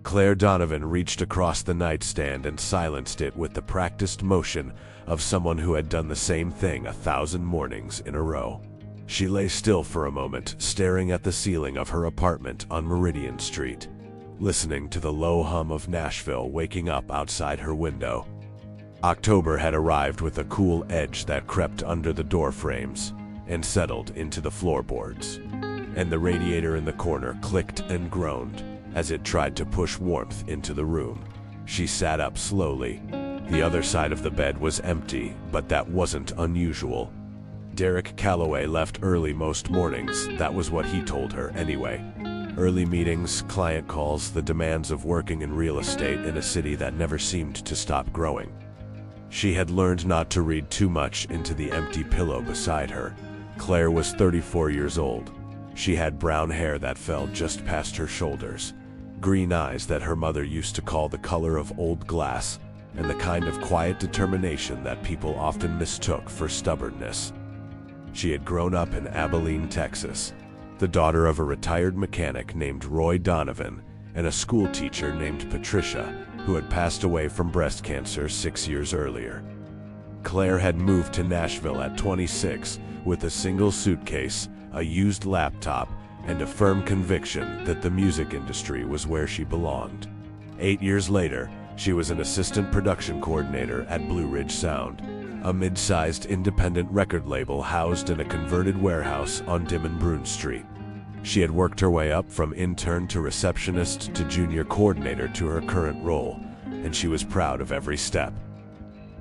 Claire Donovan reached across the nightstand and silenced it with the practiced motion of someone who had done the same thing 1,000 mornings in a row. She lay still for a moment, staring at the ceiling of her apartment on Meridian Street, listening to the low hum of Nashville waking up outside her window. October had arrived with a cool edge that crept under the door frames and settled into the floorboards, and the radiator in the corner clicked and groaned as it tried to push warmth into the room. She sat up slowly. The other side of the bed was empty, but that wasn't unusual. Derek Calloway left early most mornings. That was what he told her anyway. Early meetings, client calls, the demands of working in real estate in a city that never seemed to stop growing. She had learned not to read too much into the empty pillow beside her. Claire was 34 years old. She had brown hair that fell just past her shoulders, green eyes that her mother used to call the color of old glass, and the kind of quiet determination that people often mistook for stubbornness. She had grown up in Abilene, Texas, the daughter of a retired mechanic named Roy Donovan and a school teacher named Patricia, who had passed away from breast cancer 6 years earlier. Claire had moved to Nashville at 26 with a single suitcase, a used laptop, and a firm conviction that the music industry was where she belonged. 8 years later, she was an assistant production coordinator at Blue Ridge Sound, a mid-sized independent record label housed in a converted warehouse on Dimon Brune Street. She had worked her way up from intern to receptionist to junior coordinator to her current role, and she was proud of every step.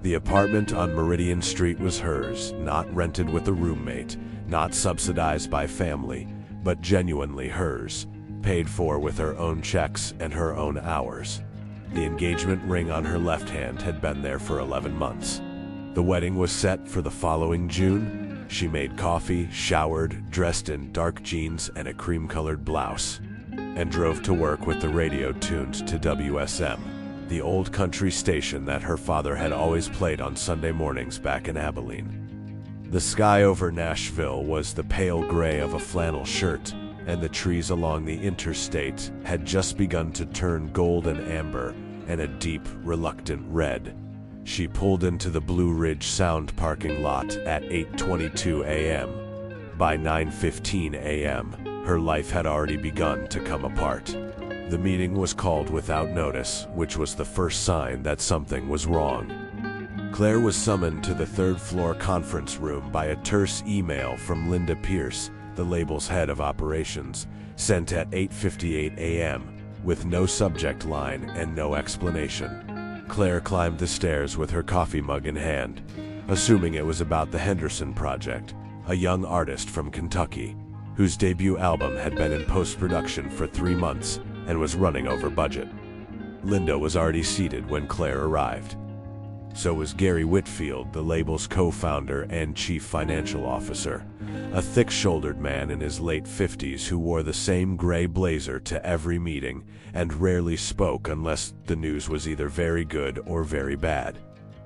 The apartment on Meridian Street was hers, not rented with a roommate, not subsidized by family, but genuinely hers, paid for with her own checks and her own hours. The engagement ring on her left hand had been there for 11 months. The wedding was set for the following June. She made coffee, showered, dressed in dark jeans and a cream-colored blouse, and drove to work with the radio tuned to WSM, the old country station that her father had always played on Sunday mornings back in Abilene. The sky over Nashville was the pale gray of a flannel shirt, and the trees along the interstate had just begun to turn gold and amber and a deep, reluctant red. She pulled into the Blue Ridge Sound parking lot at 8:22 a.m. By 9:15 a.m., her life had already begun to come apart. The meeting was called without notice, which was the first sign that something was wrong. Claire was summoned to the third-floor conference room by a terse email from Linda Pierce, the label's head of operations, sent at 8:58 a.m., with no subject line and no explanation. Claire climbed the stairs with her coffee mug in hand, assuming it was about the Henderson Project, a young artist from Kentucky, whose debut album had been in post-production for 3 months and was running over budget. Linda was already seated when Claire arrived. So was Gary Whitfield, the label's co-founder and chief financial officer, a thick-shouldered man in his late 50s who wore the same gray blazer to every meeting and rarely spoke unless the news was either very good or very bad.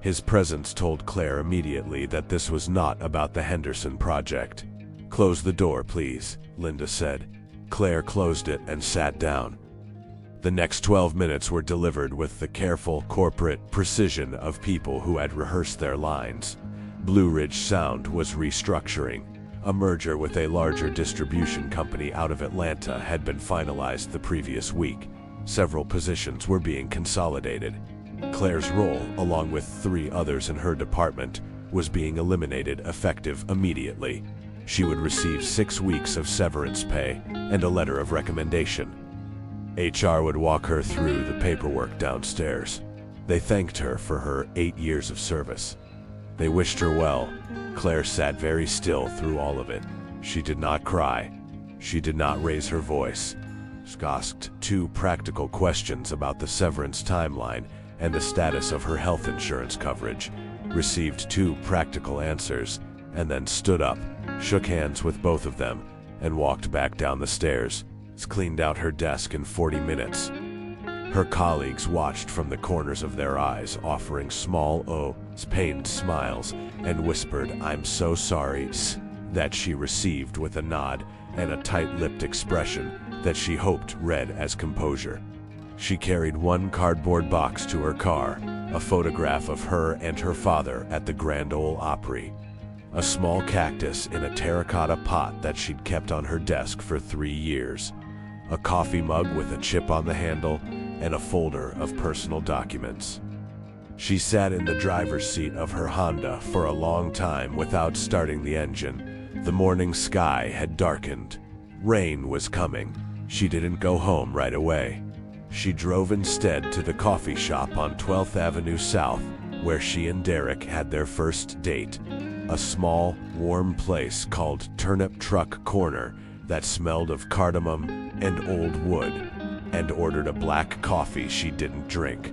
His presence told Claire immediately that this was not about the Henderson Project. "Close the door, please," Linda said. Claire closed it and sat down. The next 12 minutes were delivered with the careful, corporate precision of people who had rehearsed their lines. Blue Ridge Sound was restructuring. A merger with a larger distribution company out of Atlanta had been finalized the previous week. Several positions were being consolidated. Claire's role, along with 3 others in her department, was being eliminated effective immediately. She would receive 6 weeks of severance pay and a letter of recommendation. HR would walk her through the paperwork downstairs. They thanked her for her 8 years of service. They wished her well. Claire sat very still through all of it. She did not cry. She did not raise her voice. She asked 2 practical questions about the severance timeline and the status of her health insurance coverage, received 2 practical answers, and then stood up, shook hands with both of them, and walked back down the stairs. Cleaned out her desk in 40 minutes. Her colleagues watched from the corners of their eyes, offering small, pained smiles, and whispered, "I'm so sorry," that she received with a nod and a tight-lipped expression that she hoped read as composure. She carried one cardboard box to her car, a photograph of her and her father at the Grand Ole Opry, a small cactus in a terracotta pot that she'd kept on her desk for 3 years, a coffee mug with a chip on the handle, and a folder of personal documents. She sat in the driver's seat of her Honda for a long time without starting the engine. The morning sky had darkened. Rain was coming. She didn't go home right away. She drove instead to the coffee shop on 12th Avenue South, where she and Derek had their first date, a small, warm place called Turnip Truck Corner that smelled of cardamom and old wood, and ordered a black coffee she didn't drink.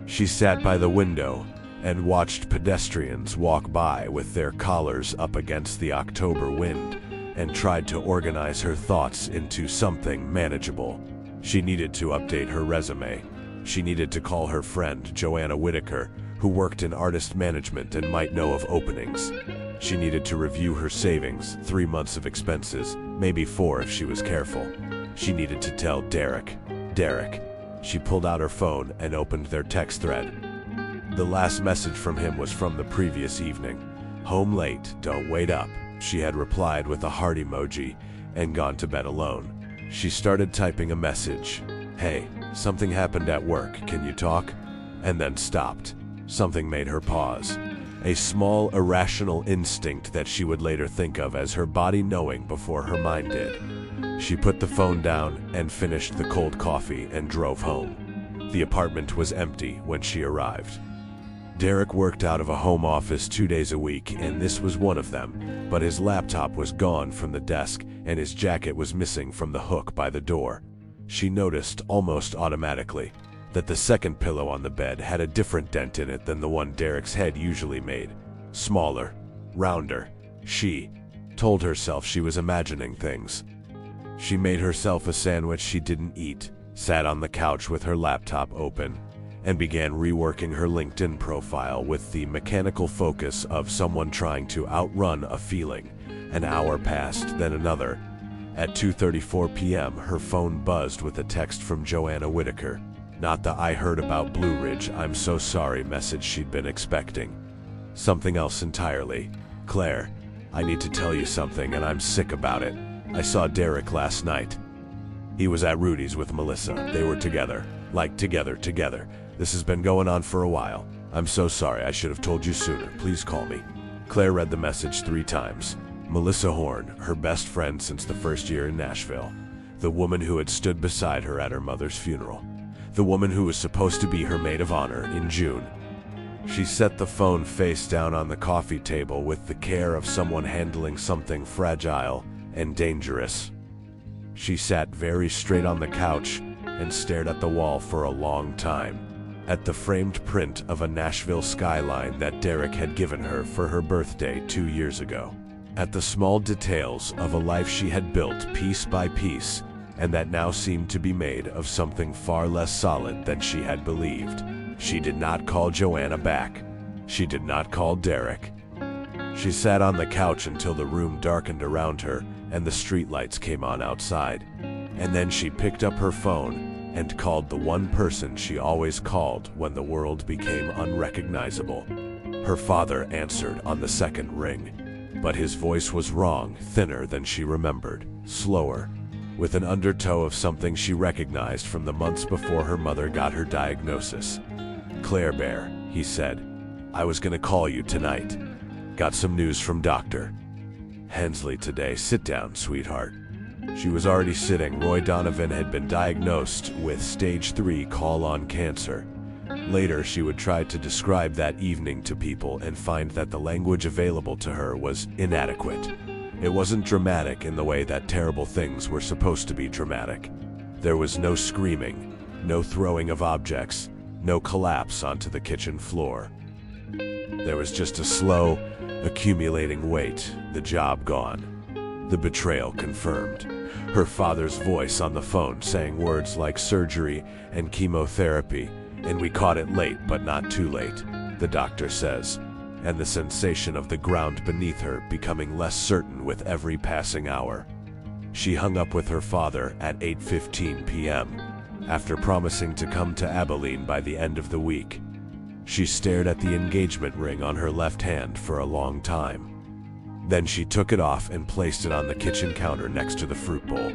She sat by the window and watched pedestrians walk by with their collars up against the October wind, and tried to organize her thoughts into something manageable. She needed to update her resume. She needed to call her friend Joanna Whitaker, who worked in artist management and might know of openings. She needed to review her savings, 3 months of expenses, maybe 4 if she was careful. She needed to tell Derek. She pulled out her phone and opened their text thread. The last message from him was from the previous evening. "Home late, don't wait up." She had replied with a heart emoji and gone to bed alone. She started typing a message. "Hey, something happened at work, can you talk?" And then stopped. Something made her pause. A small, irrational instinct that she would later think of as her body knowing before her mind did. She put the phone down and finished the cold coffee and drove home. The apartment was empty when she arrived. Derek worked out of a home office 2 days a week, and this was one of them, but his laptop was gone from the desk and his jacket was missing from the hook by the door. She noticed, almost automatically, that the second pillow on the bed had a different dent in it than the one Derek's head usually made. Smaller, rounder. She told herself she was imagining things. She made herself a sandwich she didn't eat, sat on the couch with her laptop open, and began reworking her LinkedIn profile with the mechanical focus of someone trying to outrun a feeling. An hour passed, then another. At 2:34 p.m., her phone buzzed with a text from Joanna Whitaker. Not the "I heard about Blue Ridge, I'm so sorry" message she'd been expecting. Something else entirely. "Claire, I need to tell you something and I'm sick about it. I saw Derek last night. He was at Rudy's with Melissa. They were together. Like together. This has been going on for a while. I'm so sorry, I should have told you sooner. Please call me." Claire read the message 3 times. Melissa Horn, her best friend since the first year in Nashville. The woman who had stood beside her at her mother's funeral. The woman who was supposed to be her maid of honor in June. She set the phone face down on the coffee table with the care of someone handling something fragile and dangerous. She sat very straight on the couch and stared at the wall for a long time. At the framed print of a Nashville skyline that Derek had given her for her birthday 2 years ago. At the small details of a life she had built piece by piece, and that now seemed to be made of something far less solid than she had believed. She did not call Joanna back. She did not call Derek. She sat on the couch until the room darkened around her and the streetlights came on outside. And then she picked up her phone and called the one person she always called when the world became unrecognizable. Her father answered on the second ring, but his voice was wrong, thinner than she remembered, slower, with an undertow of something she recognized from the months before her mother got her diagnosis. "Claire Bear," he said, "I was gonna call you tonight. Got some news from Dr. Hensley today. Sit down, sweetheart." She was already sitting. Roy Donovan had been diagnosed with stage 3 colon cancer. Later, she would try to describe that evening to people and find that the language available to her was inadequate. It wasn't dramatic in the way that terrible things were supposed to be dramatic. There was no screaming, no throwing of objects, no collapse onto the kitchen floor. There was just a slow, accumulating weight, the job gone. The betrayal confirmed. Her father's voice on the phone saying words like surgery and chemotherapy, and we caught it late but not too late, the doctor says, and the sensation of the ground beneath her becoming less certain with every passing hour. She hung up with her father at 8:15 p.m. after promising to come to Abilene by the end of the week. She stared at the engagement ring on her left hand for a long time. Then she took it off and placed it on the kitchen counter next to the fruit bowl.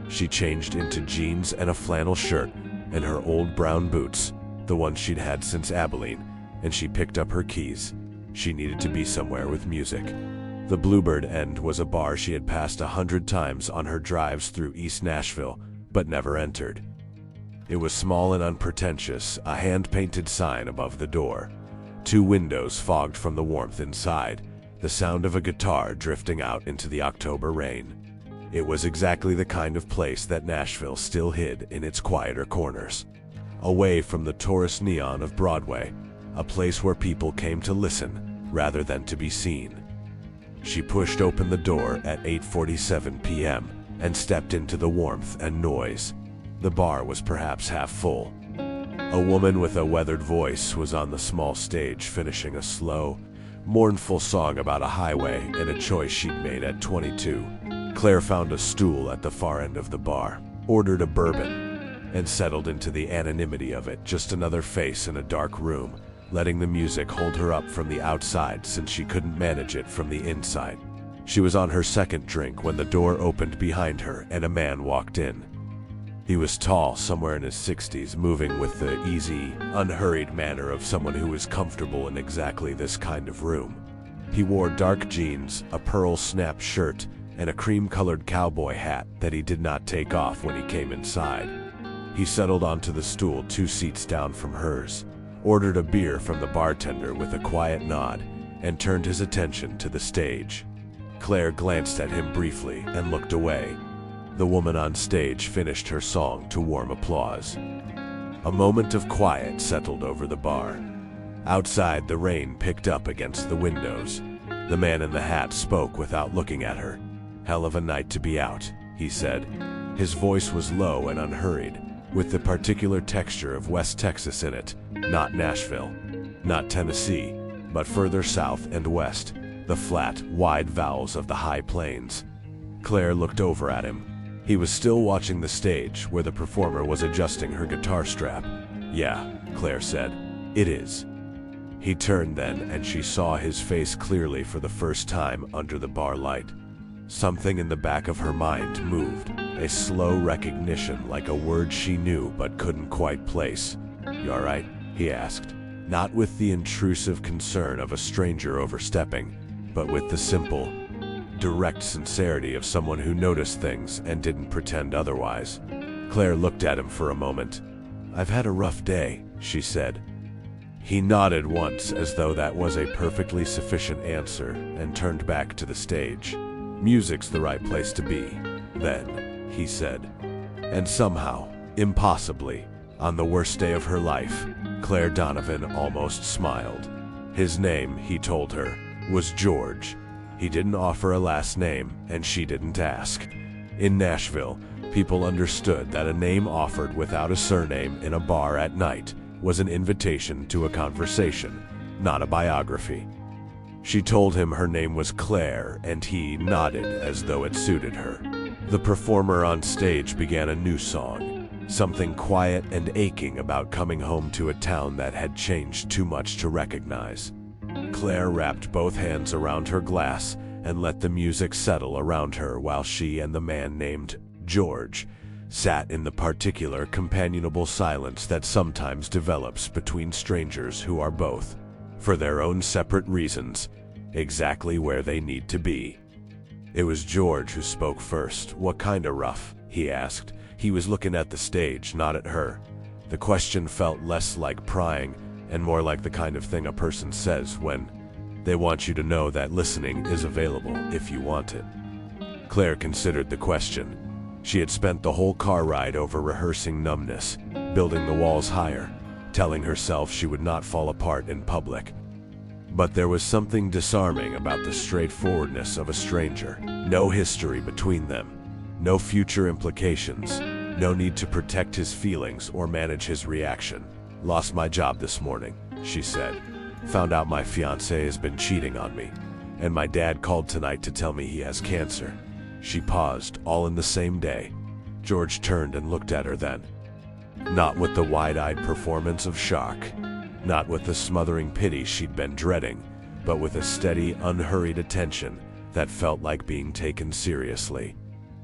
She changed into jeans and a flannel shirt and her old brown boots, the ones she'd had since Abilene, and she picked up her keys. She needed to be somewhere with music. The Bluebird End was a bar she had passed 100 times on her drives through East Nashville, but never entered. It was small and unpretentious, a hand-painted sign above the door. 2 windows fogged from the warmth inside, the sound of a guitar drifting out into the October rain. It was exactly the kind of place that Nashville still hid in its quieter corners. Away from the tourist neon of Broadway, a place where people came to listen rather than to be seen. She pushed open the door at 8:47 p.m. and stepped into the warmth and noise. The bar was perhaps half full. A woman with a weathered voice was on the small stage finishing a slow, mournful song about a highway and a choice she'd made at 22. Claire found a stool at the far end of the bar, ordered a bourbon, and settled into the anonymity of it, just another face in a dark room, letting the music hold her up from the outside since she couldn't manage it from the inside. She was on her second drink when the door opened behind her and a man walked in. He was tall, somewhere in his 60s, moving with the easy, unhurried manner of someone who is comfortable in exactly this kind of room. He wore dark jeans, a pearl snap shirt, and a cream-colored cowboy hat that he did not take off when he came inside. He settled onto the stool 2 seats down from hers, ordered a beer from the bartender with a quiet nod, and turned his attention to the stage. Claire glanced at him briefly and looked away. The woman on stage finished her song to warm applause. A moment of quiet settled over the bar. Outside, the rain picked up against the windows. The man in the hat spoke without looking at her. "Hell of a night to be out," he said. His voice was low and unhurried, with the particular texture of West Texas in it, not Nashville, not Tennessee, but further south and west, the flat, wide vowels of the high plains. Claire looked over at him. He was still watching the stage, where the performer was adjusting her guitar strap. "Yeah," Claire said, "it is." He turned then, and she saw his face clearly for the first time under the bar light. Something in the back of her mind moved, a slow recognition like a word she knew but couldn't quite place. "You all right?" he asked, not with the intrusive concern of a stranger overstepping, but with the simple, direct sincerity of someone who noticed things and didn't pretend otherwise. Claire looked at him for a moment. "I've had a rough day," she said. He nodded once as though that was a perfectly sufficient answer and turned back to the stage. "Music's the right place to be, then," he said. And somehow, impossibly, on the worst day of her life, Claire Donovan almost smiled. His name, he told her, was George. He didn't offer a last name, and she didn't ask. In Nashville, people understood that a name offered without a surname in a bar at night was an invitation to a conversation, not a biography. She told him her name was Claire, and he nodded as though it suited her. The performer on stage began a new song, something quiet and aching about coming home to a town that had changed too much to recognize. Claire wrapped both hands around her glass and let the music settle around her while she and the man named George sat in the particular companionable silence that sometimes develops between strangers who are both, for their own separate reasons, exactly where they need to be. It was George who spoke first. "What kinda rough?" he asked. He was looking at the stage, not at her. The question felt less like prying and more like the kind of thing a person says when they want you to know that listening is available if you want it. Claire considered the question. She had spent the whole car ride over rehearsing numbness, building the walls higher, telling herself she would not fall apart in public. But there was something disarming about the straightforwardness of a stranger. No history between them, no future implications, no need to protect his feelings or manage his reaction. "Lost my job this morning," she said. "Found out my fiancé has been cheating on me, and my dad called tonight to tell me he has cancer." She paused, all in the same day. George turned and looked at her then. Not with the wide-eyed performance of shock, not with the smothering pity she'd been dreading, but with a steady, unhurried attention that felt like being taken seriously.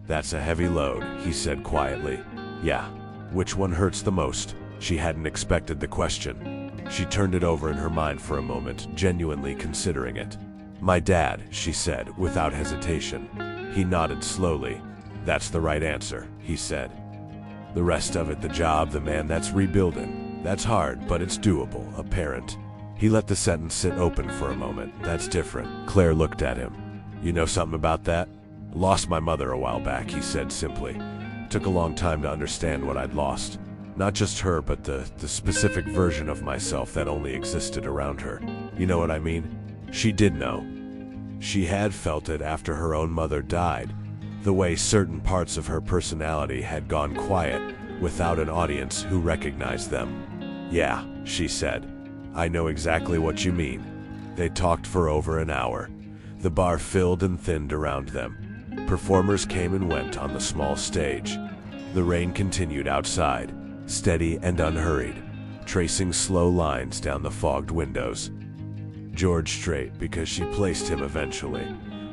"That's a heavy load," he said quietly. "Yeah. Which one hurts the most?" She hadn't expected the question. She turned it over in her mind for a moment, genuinely considering it. "My dad," she said, without hesitation. He nodded slowly. "That's the right answer," he said. "The rest of it, the job, the man that's rebuilding. That's hard, but it's doable, a parent." He let the sentence sit open for a moment. "That's different." Claire looked at him. "You know something about that?" "Lost my mother a while back," he said simply. "Took a long time to understand what I'd lost. Not just her, but the specific version of myself that only existed around her. You know what I mean?" She did know. She had felt it after her own mother died, the way certain parts of her personality had gone quiet without an audience who recognized them. "Yeah," she said. "I know exactly what you mean." They talked for over an hour. The bar filled and thinned around them. Performers came and went on the small stage. The rain continued outside, steady and unhurried, tracing slow lines down the fogged windows. George Strait, because she placed him eventually,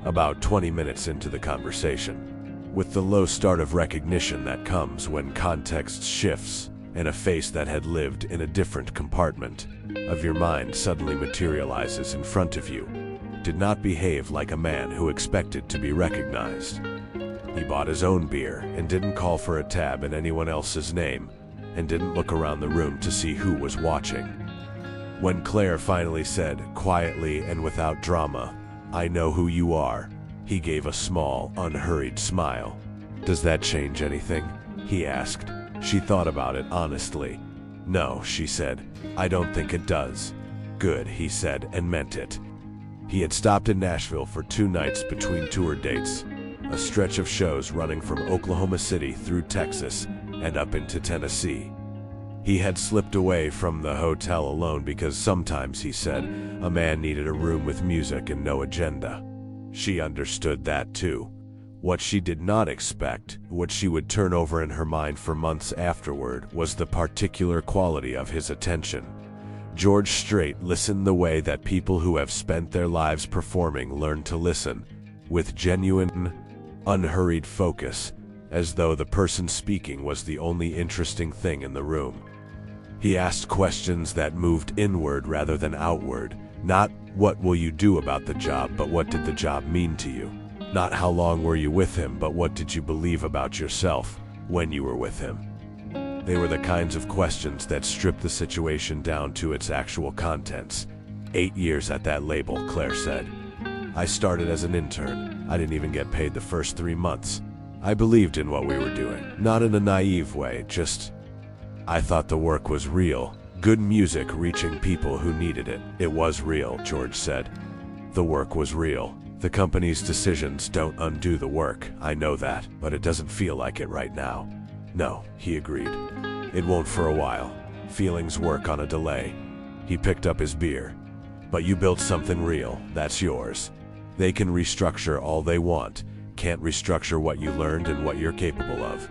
about 20 minutes into the conversation. With the low start of recognition that comes when context shifts and a face that had lived in a different compartment of your mind suddenly materializes in front of you, did not behave like a man who expected to be recognized. He bought his own beer and didn't call for a tab in anyone else's name, and didn't look around the room to see who was watching. When Claire finally said, quietly and without drama, "I know who you are," he gave a small, unhurried smile. "Does that change anything?" he asked. She thought about it honestly. "No," she said. "I don't think it does." "Good," he said, and meant it. He had stopped in Nashville for 2 nights between tour dates, a stretch of shows running from Oklahoma City through Texas and up into Tennessee. He had slipped away from the hotel alone because sometimes, he said, a man needed a room with music and no agenda. She understood that too. What she did not expect, what she would turn over in her mind for months afterward, was the particular quality of his attention. George Strait listened the way that people who have spent their lives performing learn to listen, with genuine, unhurried focus, as though the person speaking was the only interesting thing in the room. He asked questions that moved inward rather than outward. Not, "What will you do about the job?" but "What did the job mean to you?" Not, "How long were you with him?" but "What did you believe about yourself when you were with him?" They were the kinds of questions that stripped the situation down to its actual contents. 8 years at that label, Claire said. "I started as an intern. I didn't even get paid the first 3 months. I believed in what we were doing. Not in a naive way, just... I thought the work was real. Good music reaching people who needed it. It was real," George said. "The work was real. The company's decisions don't undo the work. I know that, but it doesn't feel like it right now." "No," he agreed. "It won't for a while. Feelings work on a delay." He picked up his beer. "But you built something real. That's yours. They can restructure all they want. Can't restructure what you learned and what you're capable of."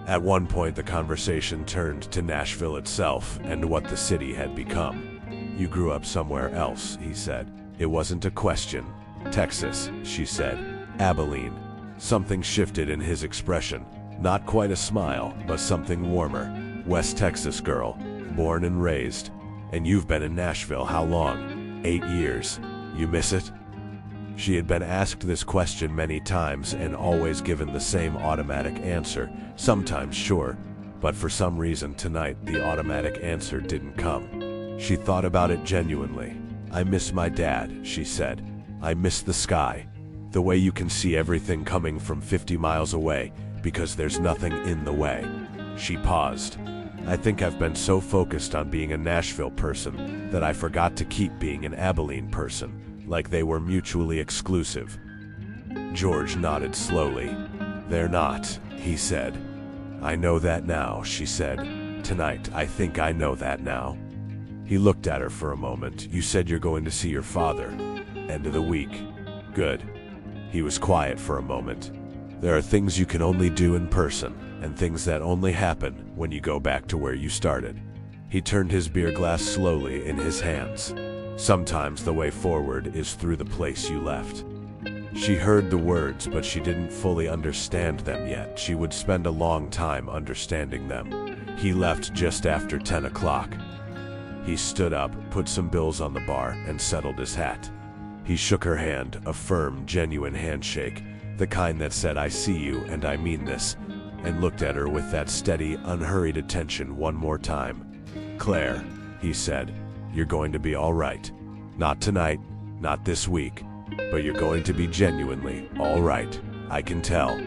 At one point, the conversation turned to Nashville itself and what the city had become. "You grew up somewhere else," he said. It wasn't a question. "Texas," she said. "Abilene." Something shifted in his expression. Not quite a smile, but something warmer. "West Texas girl, born and raised. And you've been in Nashville how long?" 8 years. "You miss it?" She had been asked this question many times and always given the same automatic answer. Sometimes, sure, but for some reason tonight the automatic answer didn't come. She thought about it genuinely. "I miss my dad," she said. "I miss the sky. The way you can see everything coming from 50 miles away because there's nothing in the way." She paused. "I think I've been so focused on being a Nashville person that I forgot to keep being an Abilene person, like they were mutually exclusive." George nodded slowly. "They're not," he said. "I know that now," she said. "Tonight, I think I know that now." He looked at her for a moment. "You said you're going to see your father. End of the week. Good." He was quiet for a moment. There are things you can only do in person, and things that only happen when you go back to where you started. He turned his beer glass slowly in his hands. Sometimes the way forward is through the place you left. She heard the words, but she didn't fully understand them yet. She would spend a long time understanding them. He left just after 10 o'clock. He stood up, put some bills on the bar, and settled his hat. He shook her hand, a firm, genuine handshake, the kind that said, "I see you, and I mean this," and looked at her with that steady, unhurried attention one more time. "Claire," he said, "you're going to be all right. Not tonight, not this week, but you're going to be genuinely all right. I can tell."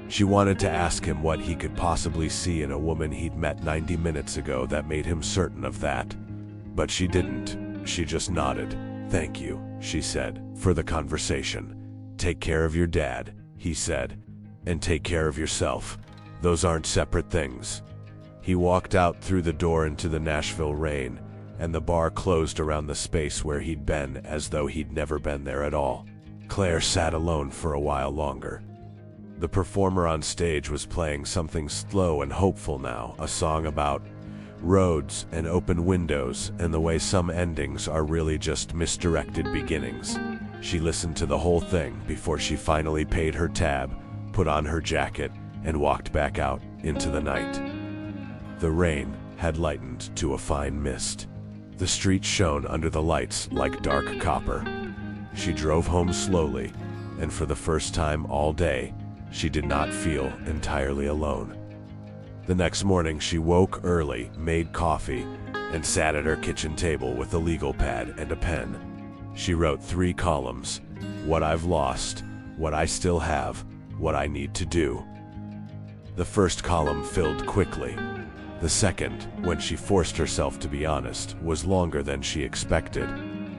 She wanted to ask him what he could possibly see in a woman he'd met 90 minutes ago that made him certain of that. But she didn't. She just nodded. "Thank you," she said, "for the conversation. Take care of your dad," he said, "and take care of yourself. Those aren't separate things." He walked out through the door into the Nashville rain, and the bar closed around the space where he'd been as though he'd never been there at all. Claire sat alone for a while longer. The performer on stage was playing something slow and hopeful now, a song about roads and open windows and the way some endings are really just misdirected beginnings. She listened to the whole thing before she finally paid her tab, put on her jacket, and walked back out into the night. The rain had lightened to a fine mist. The street shone under the lights like dark copper. She drove home slowly, and for the first time all day, she did not feel entirely alone. The next morning she woke early, made coffee, and sat at her kitchen table with a legal pad and a pen. She wrote 3 columns: what I've lost, what I still have, what I need to do. The first column filled quickly. The second, when she forced herself to be honest, was longer than she expected.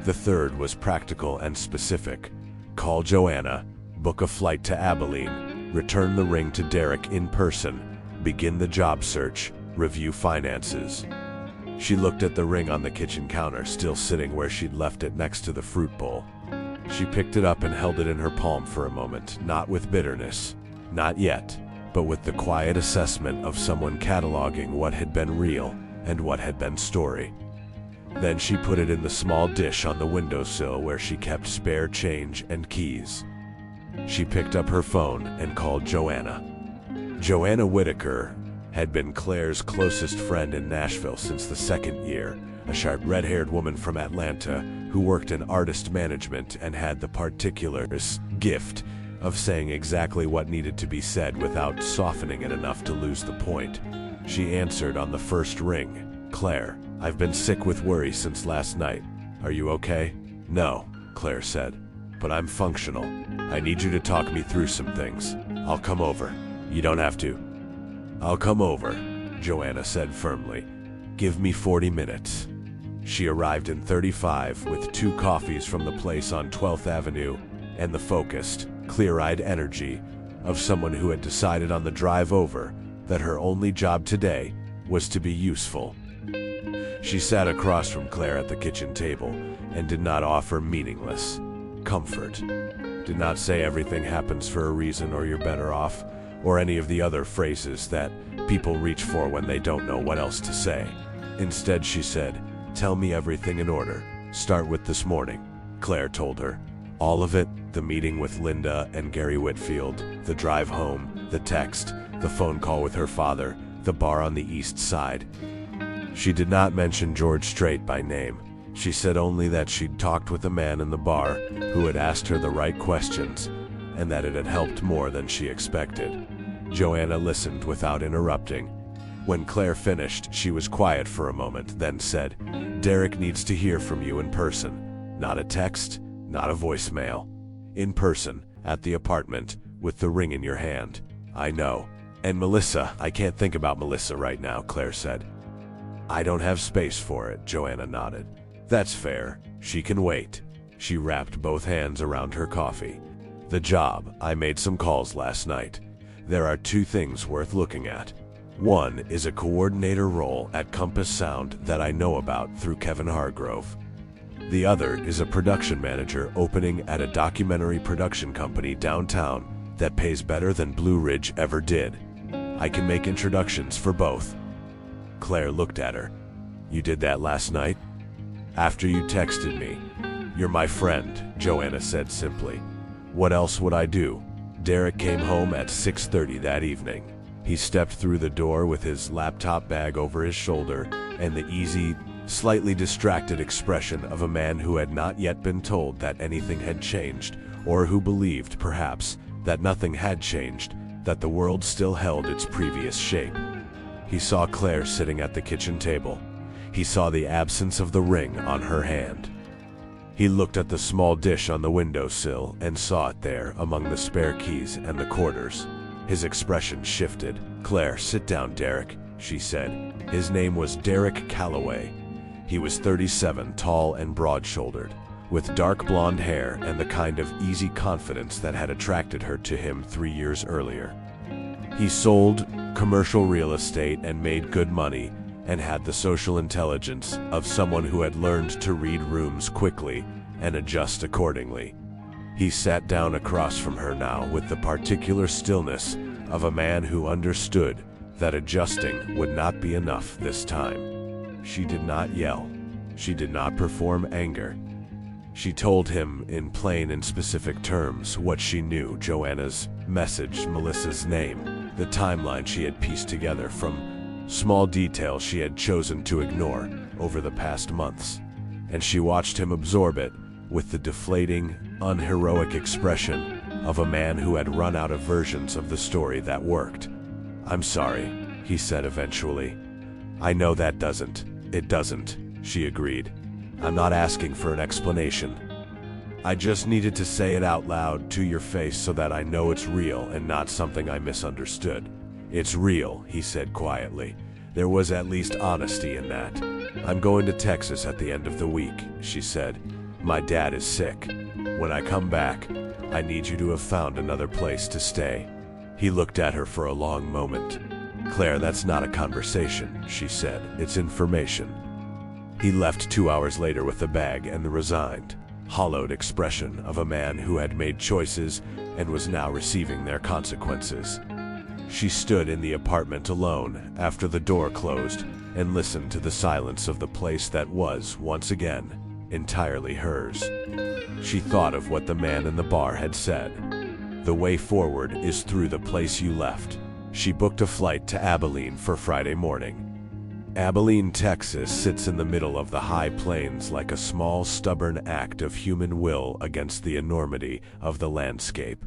The third was practical and specific. Call Joanna, book a flight to Abilene, return the ring to Derek in person, begin the job search, review finances. She looked at the ring on the kitchen counter, still sitting where she'd left it next to the fruit bowl. She picked it up and held it in her palm for a moment, not with bitterness, not yet, but with the quiet assessment of someone cataloging what had been real and what had been story. Then she put it in the small dish on the windowsill where she kept spare change and keys. She picked up her phone and called Joanna. Joanna Whitaker had been Claire's closest friend in Nashville since the second year, a sharp red-haired woman from Atlanta who worked in artist management and had the particular gift of saying exactly what needed to be said without softening it enough to lose the point. She answered on the first ring. "Claire, I've been sick with worry since last night. Are you okay?" "No," Claire said, "but I'm functional. I need you to talk me through some things. I'll come over." "You don't have to." "I'll come over," Joanna said firmly. "Give me 40 minutes. She arrived in 35 with 2 coffees from the place on 12th Avenue and the focused, clear-eyed energy of someone who had decided on the drive over that her only job today was to be useful. She sat across from Claire at the kitchen table and did not offer meaningless comfort. Did not say everything happens for a reason or you're better off, or any of the other phrases that people reach for when they don't know what else to say. Instead, she said, "Tell me everything in order. Start with this morning," Claire told her. All of it, the meeting with Linda and Gary Whitfield, the drive home, the text, the phone call with her father, the bar on the east side. She did not mention George Strait by name. She said only that she'd talked with a man in the bar who had asked her the right questions, and that it had helped more than she expected. Joanna listened without interrupting. When Claire finished, she was quiet for a moment, then said, "Derek needs to hear from you in person. Not a text, not a voicemail. In person, at the apartment, with the ring in your hand." "I know. And Melissa, I can't think about Melissa right now," Claire said. "I don't have space for it," Joanna nodded. "That's fair. She can wait." She wrapped both hands around her coffee. "The job, I made some calls last night. There are 2 things worth looking at. One is a coordinator role at Compass Sound that I know about through Kevin Hargrove. The other is a production manager opening at a documentary production company downtown that pays better than Blue Ridge ever did. I can make introductions for both." Claire looked at her. "You did that last night?" "After you texted me." "You're my friend," Joanna said simply. "What else would I do?" Derek came home at 6:30 that evening. He stepped through the door with his laptop bag over his shoulder and the easy, slightly distracted expression of a man who had not yet been told that anything had changed, or who believed, perhaps, that nothing had changed, that the world still held its previous shape. He saw Claire sitting at the kitchen table. He saw the absence of the ring on her hand. He looked at the small dish on the windowsill and saw it there among the spare keys and the quarters. His expression shifted. "Claire, sit down, Derek," she said. His name was Derek Calloway. He was 37, tall and broad-shouldered, with dark blonde hair and the kind of easy confidence that had attracted her to him 3 years earlier. He sold commercial real estate and made good money, and had the social intelligence of someone who had learned to read rooms quickly and adjust accordingly. He sat down across from her now with the particular stillness of a man who understood that adjusting would not be enough this time. She did not yell. She did not perform anger. She told him in plain and specific terms what she knew: Joanna's message, Melissa's name, the timeline she had pieced together from small details she had chosen to ignore over the past months. And she watched him absorb it with the deflating, unheroic expression of a man who had run out of versions of the story that worked. "I'm sorry," he said eventually. "I know that it doesn't," she agreed. "I'm not asking for an explanation. I just needed to say it out loud to your face so that I know it's real and not something I misunderstood." "It's real," he said quietly. There was at least honesty in that. "I'm going to Texas at the end of the week," she said. "My dad is sick. When I come back, I need you to have found another place to stay." He looked at her for a long moment. "Claire, that's not a conversation," she said. "It's information." He left 2 hours later with the bag and the resigned, hollowed expression of a man who had made choices and was now receiving their consequences. She stood in the apartment alone after the door closed and listened to the silence of the place that was, once again, entirely hers. She thought of what the man in the bar had said. "The way forward is through the place you left." She booked a flight to Abilene for Friday morning. Abilene, Texas sits in the middle of the high plains like a small, stubborn act of human will against the enormity of the landscape.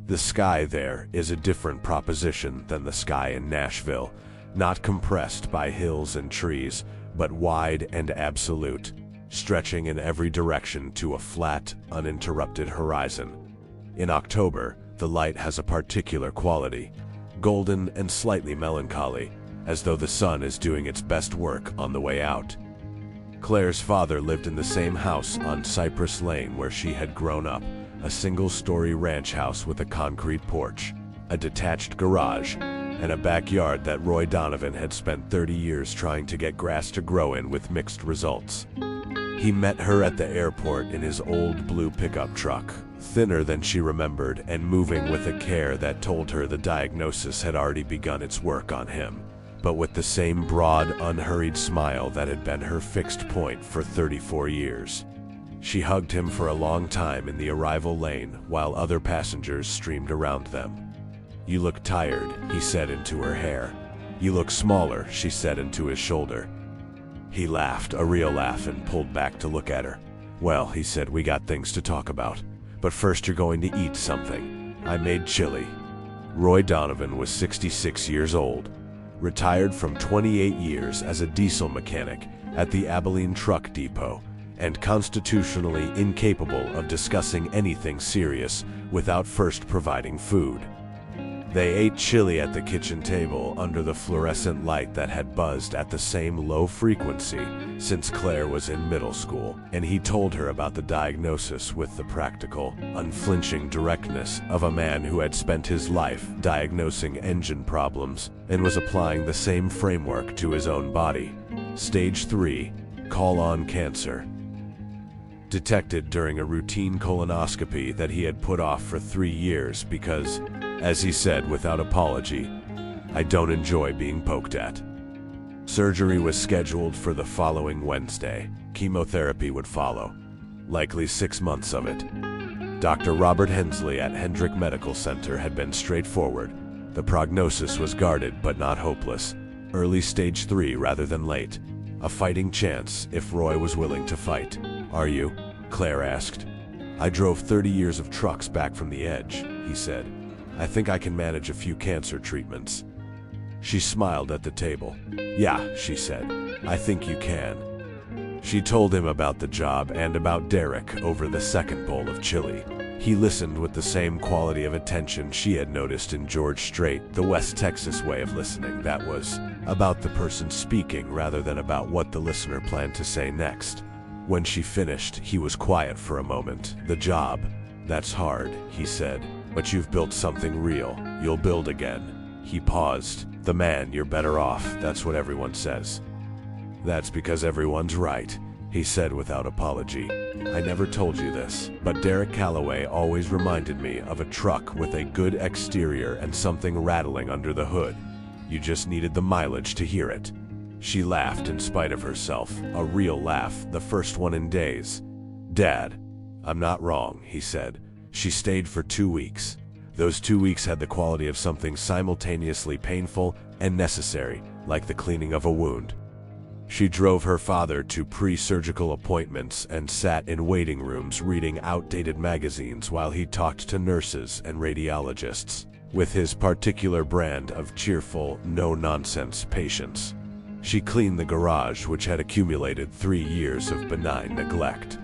The sky there is a different proposition than the sky in Nashville, not compressed by hills and trees, but wide and absolute, stretching in every direction to a flat, uninterrupted horizon. In October, the light has a particular quality, golden and slightly melancholy, as though the sun is doing its best work on the way out. Claire's father lived in the same house on Cypress Lane where she had grown up, a single-story ranch house with a concrete porch, a detached garage, and a backyard that Roy Donovan had spent 30 years trying to get grass to grow in with mixed results. He met her at the airport in his old blue pickup truck, thinner than she remembered and moving with a care that told her the diagnosis had already begun its work on him, but with the same broad, unhurried smile that had been her fixed point for 34 years. She hugged him for a long time in the arrival lane while other passengers streamed around them. "You look tired," he said into her hair. "You look smaller," she said into his shoulder. He laughed, a real laugh, and pulled back to look at her. "Well," he said, "we got things to talk about. But first you're going to eat something. I made chili." Roy Donovan was 66 years old, retired from 28 years as a diesel mechanic at the Abilene Truck Depot, and constitutionally incapable of discussing anything serious without first providing food. They ate chili at the kitchen table under the fluorescent light that had buzzed at the same low frequency since Claire was in middle school, and he told her about the diagnosis with the practical, unflinching directness of a man who had spent his life diagnosing engine problems and was applying the same framework to his own body. Stage 3, colon cancer. detected during a routine colonoscopy that he had put off for 3 years because, as he said without apology, "I don't enjoy being poked at." Surgery was scheduled for the following Wednesday. Chemotherapy would follow, likely 6 months of it. Dr. Robert Hensley at Hendrick Medical Center had been straightforward. The prognosis was guarded but not hopeless. Early stage 3 rather than late. A fighting chance if Roy was willing to fight. "Are you?" Claire asked. "I drove 30 years of trucks back from the edge," he said. "I think I can manage a few cancer treatments." She smiled at the table. "Yeah," she said, "I think you can." She told him about the job and about Derek over the second bowl of chili. He listened with the same quality of attention she had noticed in George Strait, the West Texas way of listening that was about the person speaking rather than about what the listener planned to say next. When she finished, he was quiet for a moment. "The job, that's hard," he said, "but you've built something real. You'll build again." He paused. "The man, you're better off, that's what everyone says." "That's because everyone's right," he said without apology. "I never told you this, but Derek Calloway always reminded me of a truck with a good exterior and something rattling under the hood. You just needed the mileage to hear it." She laughed in spite of herself, a real laugh, the first one in days. "Dad, I'm not wrong," he said. She stayed for 2 weeks. Those 2 weeks had the quality of something simultaneously painful and necessary, like the cleaning of a wound. She drove her father to pre-surgical appointments and sat in waiting rooms reading outdated magazines while he talked to nurses and radiologists, with his particular brand of cheerful, no-nonsense patience. She cleaned the garage, which had accumulated 3 years of benign neglect.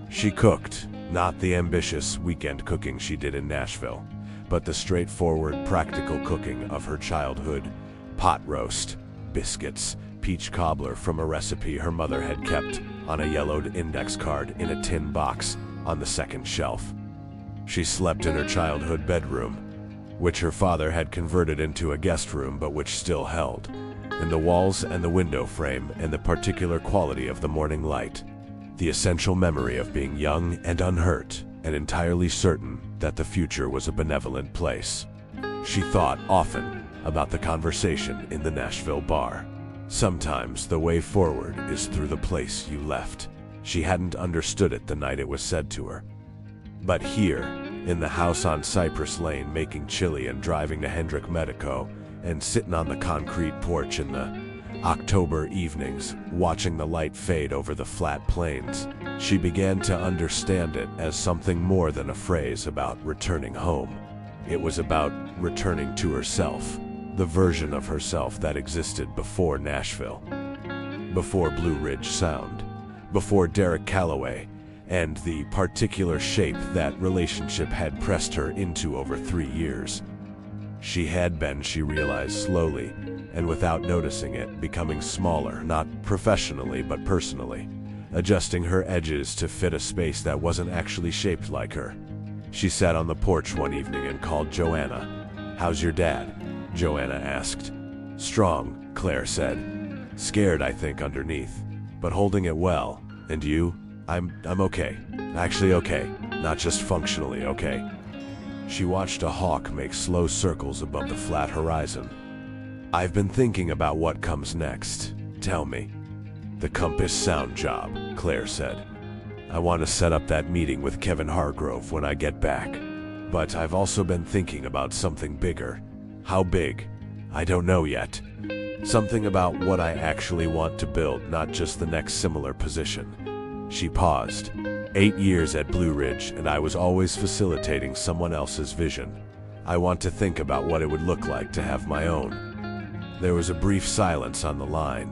She cooked, not the ambitious weekend cooking she did in Nashville, but the straightforward, practical cooking of her childhood. Pot roast, biscuits, peach cobbler from a recipe her mother had kept on a yellowed index card in a tin box on the second shelf. She slept in her childhood bedroom, which her father had converted into a guest room but which still held, in the walls and the window frame and the particular quality of the morning light, the essential memory of being young and unhurt and entirely certain that the future was a benevolent place. She thought often about the conversation in the Nashville bar. Sometimes the way forward is through the place you left. She hadn't understood it the night it was said to her. But here, in the house on Cypress Lane making chili and driving to Hendrick Medico, and sitting on the concrete porch in the October evenings, watching the light fade over the flat plains, she began to understand it as something more than a phrase about returning home. It was about returning to herself, the version of herself that existed before Nashville, before Blue Ridge Sound, before Derek Calloway, and the particular shape that relationship had pressed her into over 3 years. She had been, she realized slowly, and without noticing it, becoming smaller, not professionally but personally, adjusting her edges to fit a space that wasn't actually shaped like her. She sat on the porch one evening and called Joanna. "How's your dad?" Joanna asked. "Strong," Claire said. "Scared, I think, underneath, but holding it well. And you?" I'm okay. Actually okay. Not just functionally okay." She watched a hawk make slow circles above the flat horizon. "I've been thinking about what comes next. Tell me." "The Compass Sound job," Claire said. "I want to set up that meeting with Kevin Hargrove when I get back. But I've also been thinking about something bigger. How big? I don't know yet. Something about what I actually want to build, not just the next similar position." She paused. 8 years at Blue Ridge, and I was always facilitating someone else's vision. I want to think about what it would look like to have my own. There was a brief silence on the line.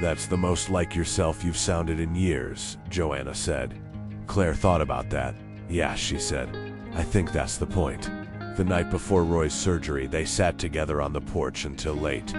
"That's the most like yourself you've sounded in years," Joanna said. Claire thought about that. "Yeah," she said. "I think that's the point." The night before Roy's surgery, they sat together on the porch until late.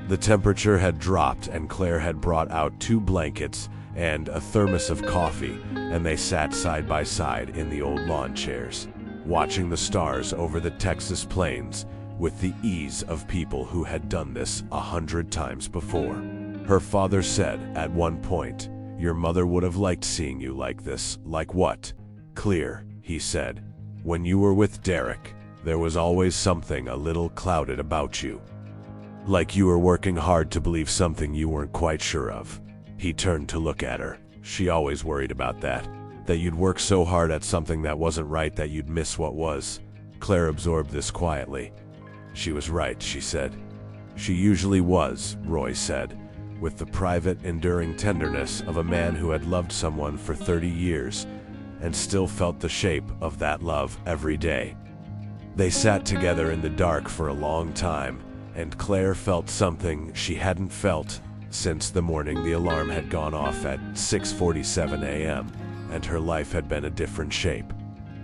The temperature had dropped, and Claire had brought out 2 blankets and a thermos of coffee, and they sat side by side in the old lawn chairs, watching the stars over the Texas plains with the ease of people who had done this 100 times before. Her father said at one point, Your mother would have liked seeing you like this. Like what? Clear, he said. When you were with Derek, there was always something a little clouded about you. Like you were working hard to believe something you weren't quite sure of. He turned to look at her. She always worried about that you'd work so hard at something that wasn't right that you'd miss what was. Claire absorbed this quietly. She was right, she said. She usually was, Roy said, with the private, enduring tenderness of a man who had loved someone for 30 years and still felt the shape of that love every day. They sat together in the dark for a long time, and Claire felt something she hadn't felt since the morning the alarm had gone off at 6:47 a.m. and her life had been a different shape.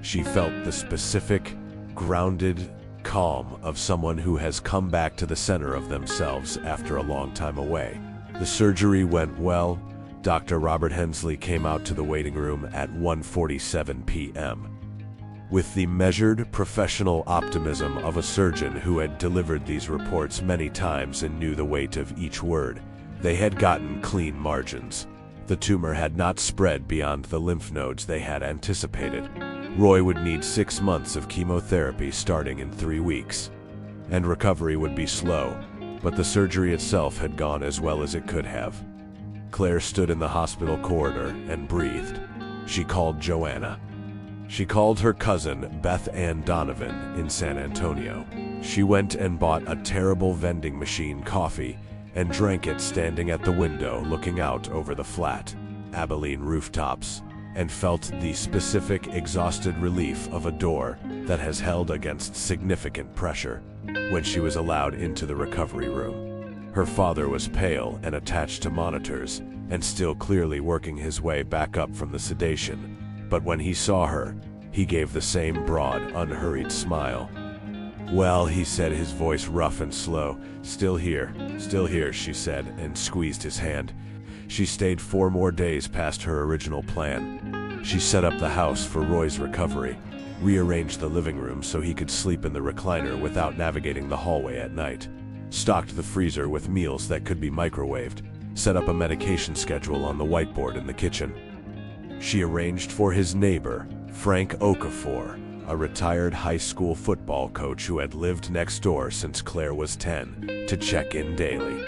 She felt the specific, grounded calm of someone who has come back to the center of themselves after a long time away. The surgery went well. Dr. Robert Hensley came out to the waiting room at 1:47 p.m. With the measured, professional optimism of a surgeon who had delivered these reports many times and knew the weight of each word, they had gotten clean margins. The tumor had not spread beyond the lymph nodes they had anticipated. Roy would need 6 months of chemotherapy starting in 3 weeks, and recovery would be slow, but the surgery itself had gone as well as it could have. Claire stood in the hospital corridor and breathed. She called Joanna. She called her cousin, Beth Ann Donovan, in San Antonio. She went and bought a terrible vending machine coffee and drank it standing at the window looking out over the flat Abilene rooftops, and felt the specific exhausted relief of a door that has held against significant pressure when she was allowed into the recovery room. Her father was pale and attached to monitors and still clearly working his way back up from the sedation, but when he saw her, he gave the same broad, unhurried smile. "Well," he said, his voice rough and slow. Still here, she said, and squeezed his hand. She stayed 4 more days past her original plan. She set up the house for Roy's recovery, rearranged the living room so he could sleep in the recliner without navigating the hallway at night, stocked the freezer with meals that could be microwaved, set up a medication schedule on the whiteboard in the kitchen. She arranged for his neighbor, Frank Okafor, a retired high school football coach who had lived next door since Claire was 10, to check in daily.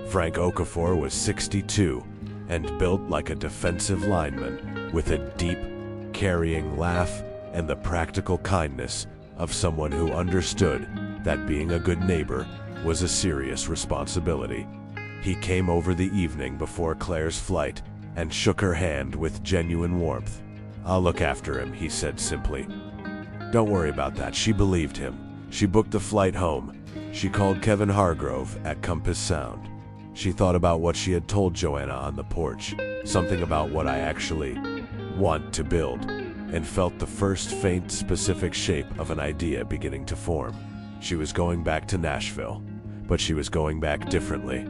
Frank Okafor was 62 and built like a defensive lineman, with a deep, carrying laugh and the practical kindness of someone who understood that being a good neighbor was a serious responsibility. He came over the evening before Claire's flight and shook her hand with genuine warmth. "I'll look after him," he said simply. Don't worry about that. She believed him. She booked the flight home. She called Kevin Hargrove at Compass Sound. She thought about what she had told Joanna on the porch, something about what I actually want to build, and felt the first faint specific shape of an idea beginning to form. She was going back to Nashville, but she was going back differently.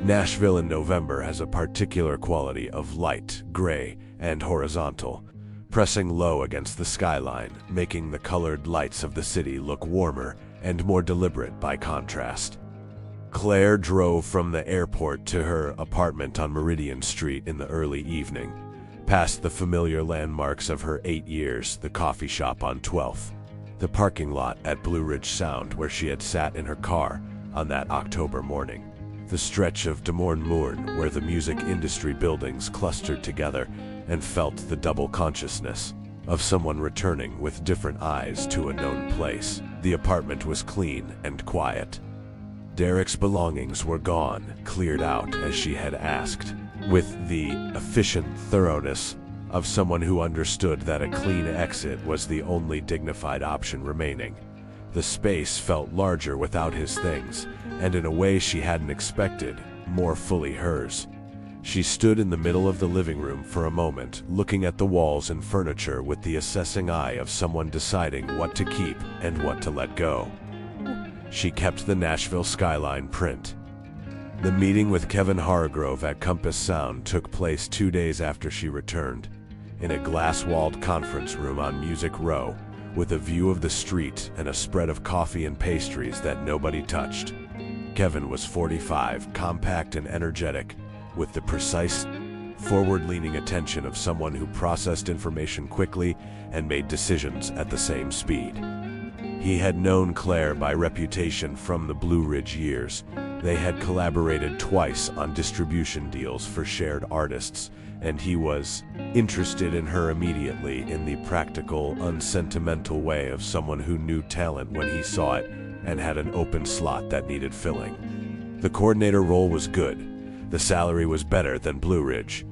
Nashville in November has a particular quality of light, gray, and horizontal, pressing low against the skyline, making the colored lights of the city look warmer and more deliberate by contrast. Claire drove from the airport to her apartment on Meridian Street in the early evening, past the familiar landmarks of her 8 years, the coffee shop on 12th, the parking lot at Blue Ridge Sound where she had sat in her car on that October morning, the stretch of Des Moines where the music industry buildings clustered together, and felt the double consciousness of someone returning with different eyes to a known place. The apartment was clean and quiet. Derek's belongings were gone, cleared out as she had asked, with the efficient thoroughness of someone who understood that a clean exit was the only dignified option remaining. The space felt larger without his things, and in a way she hadn't expected, more fully hers. She stood in the middle of the living room for a moment, looking at the walls and furniture with the assessing eye of someone deciding what to keep and what to let go. She kept the Nashville skyline print. The meeting with Kevin Hargrove at Compass Sound took place 2 days after she returned, in a glass-walled conference room on Music Row, with a view of the street and a spread of coffee and pastries that nobody touched. Kevin was 45, compact and energetic, with the precise forward-leaning attention of someone who processed information quickly and made decisions at the same speed. He had known Claire by reputation from the Blue Ridge years. They had collaborated twice on distribution deals for shared artists, and he was interested in her immediately in the practical, unsentimental way of someone who knew talent when he saw it and had an open slot that needed filling. The coordinator role was good. The salary was better than Blue Ridge.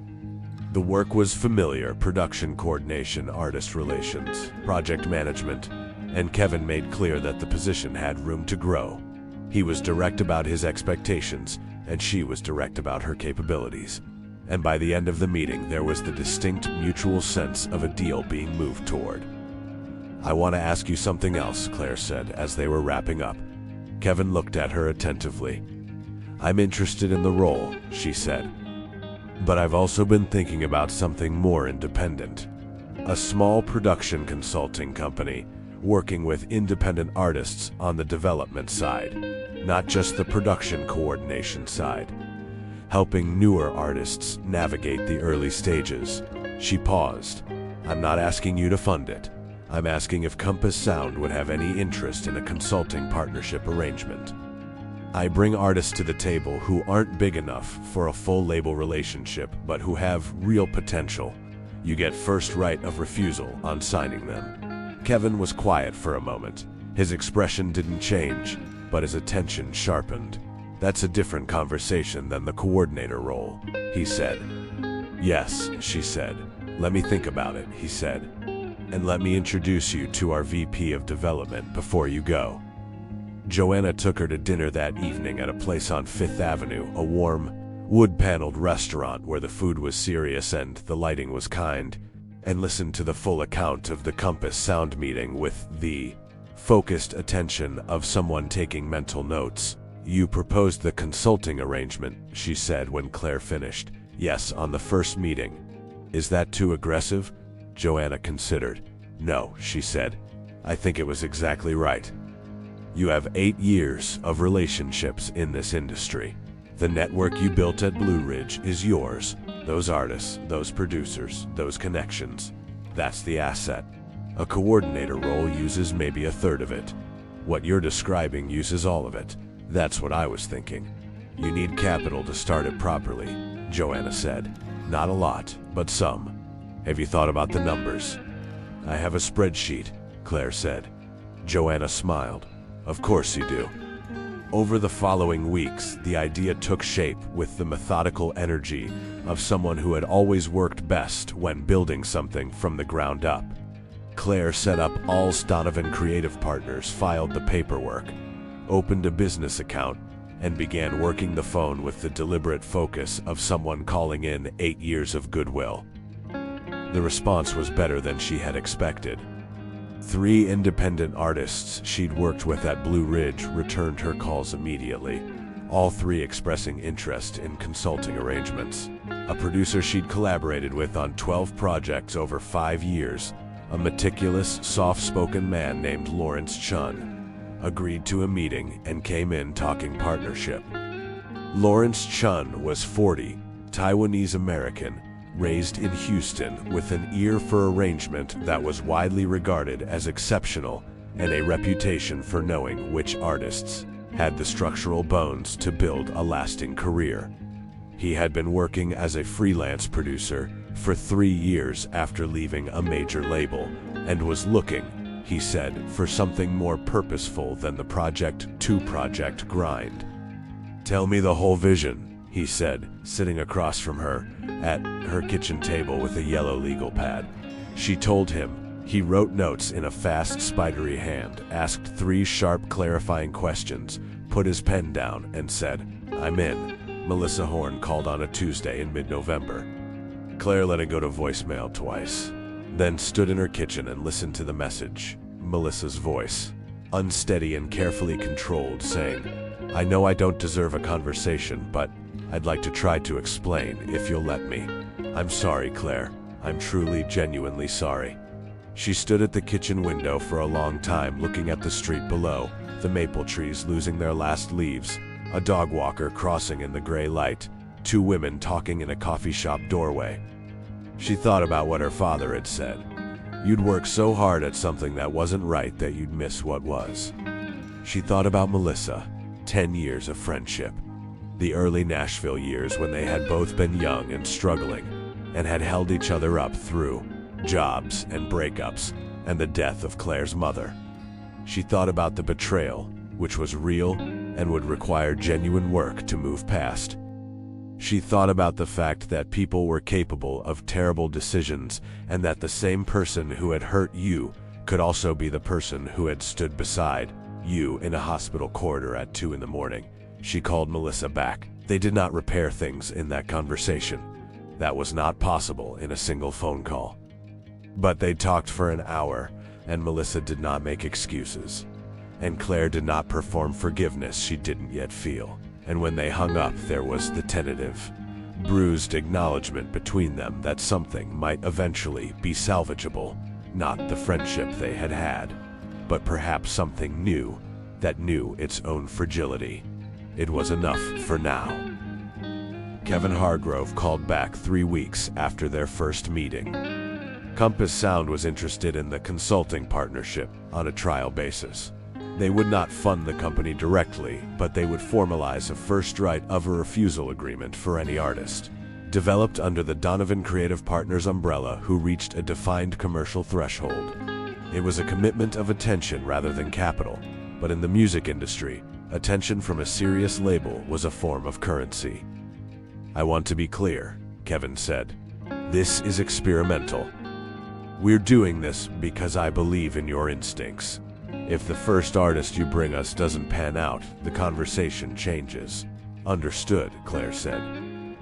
The work was familiar: production coordination, artist relations, project management, and Kevin made clear that the position had room to grow. He was direct about his expectations, and she was direct about her capabilities. And by the end of the meeting, there was the distinct mutual sense of a deal being moved toward. "I want to ask you something else," Claire said as they were wrapping up. Kevin looked at her attentively. "I'm interested in the role," she said. "But I've also been thinking about something more independent. A small production consulting company, working with independent artists on the development side, not just the production coordination side. Helping newer artists navigate the early stages." She paused. "I'm not asking you to fund it. I'm asking if Compass Sound would have any interest in a consulting partnership arrangement. I bring artists to the table who aren't big enough for a full label relationship, but who have real potential. You get first right of refusal on signing them." Kevin was quiet for a moment. His expression didn't change, but his attention sharpened. "That's a different conversation than the coordinator role," he said. "Yes," she said. "Let me think about it," he said. "And let me introduce you to our VP of development before you go." Joanna took her to dinner that evening at a place on Fifth Avenue, a warm, wood-paneled restaurant where the food was serious and the lighting was kind, and listened to the full account of the Compass Sound meeting with the focused attention of someone taking mental notes. "You proposed the consulting arrangement," she said when Claire finished. "Yes, on the first meeting. Is that too aggressive?" Joanna considered. "No," she said. "I think it was exactly right. You have 8 years of relationships in this industry. The network you built at Blue Ridge is yours. Those artists, those producers, those connections. That's the asset. A coordinator role uses maybe a third of it. What you're describing uses all of it. That's what I was thinking. You need capital to start it properly," Joanna said. "Not a lot, but some. Have you thought about the numbers?" "I have a spreadsheet," Claire said. Joanna smiled. "Of course you do." Over the following weeks, the idea took shape with the methodical energy of someone who had always worked best when building something from the ground up. Claire set up all Donovan Creative Partners, filed the paperwork, opened a business account, and began working the phone with the deliberate focus of someone calling in 8 years of goodwill. The response was better than she had expected. 3 independent artists she'd worked with at Blue Ridge returned her calls immediately, all 3 expressing interest in consulting arrangements. A producer she'd collaborated with on 12 projects over 5 years, a meticulous, soft-spoken man named Lawrence Chun, agreed to a meeting and came in talking partnership. Lawrence Chun was 40, Taiwanese-American, raised in Houston with an ear for arrangement that was widely regarded as exceptional and a reputation for knowing which artists had the structural bones to build a lasting career. He had been working as a freelance producer for 3 years after leaving a major label and was looking, he said, for something more purposeful than the project-to-project grind. "Tell me the whole vision," he said, sitting across from her at her kitchen table with a yellow legal pad. She told him. He wrote notes in a fast, spidery hand, asked 3 sharp, clarifying questions, put his pen down, and said, "I'm in." Melissa Horn called on a Tuesday in mid-November. Claire let it go to voicemail twice, then stood in her kitchen and listened to the message. Melissa's voice, unsteady and carefully controlled, saying, "I know I don't deserve a conversation, but I'd like to try to explain, if you'll let me. I'm sorry, Claire. I'm truly, genuinely sorry." She stood at the kitchen window for a long time, looking at the street below, the maple trees losing their last leaves, a dog walker crossing in the gray light, two women talking in a coffee shop doorway. She thought about what her father had said. You'd work so hard at something that wasn't right that you'd miss what was. She thought about Melissa, 10 years of friendship. The early Nashville years when they had both been young and struggling, and had held each other up through jobs and breakups and the death of Claire's mother. She thought about the betrayal, which was real and would require genuine work to move past. She thought about the fact that people were capable of terrible decisions and that the same person who had hurt you could also be the person who had stood beside you in a hospital corridor at 2 in the morning. She called Melissa back. They did not repair things in that conversation. That was not possible in a single phone call. But they talked for an hour, and Melissa did not make excuses. And Claire did not perform forgiveness she didn't yet feel. And when they hung up, there was the tentative, bruised acknowledgement between them that something might eventually be salvageable. Not the friendship they had had, but perhaps something new that knew its own fragility. It was enough for now. Kevin Hargrove called back 3 weeks after their first meeting. Compass Sound was interested in the consulting partnership on a trial basis. They would not fund the company directly, but they would formalize a first right of a refusal agreement for any artist. Developed under the Donovan Creative Partners umbrella, who reached a defined commercial threshold. It was a commitment of attention rather than capital, but in the music industry, attention from a serious label was a form of currency. I want to be clear, Kevin said. This is experimental. We're doing this because I believe in your instincts. If the first artist you bring us doesn't pan out, the conversation changes. Understood, Claire said.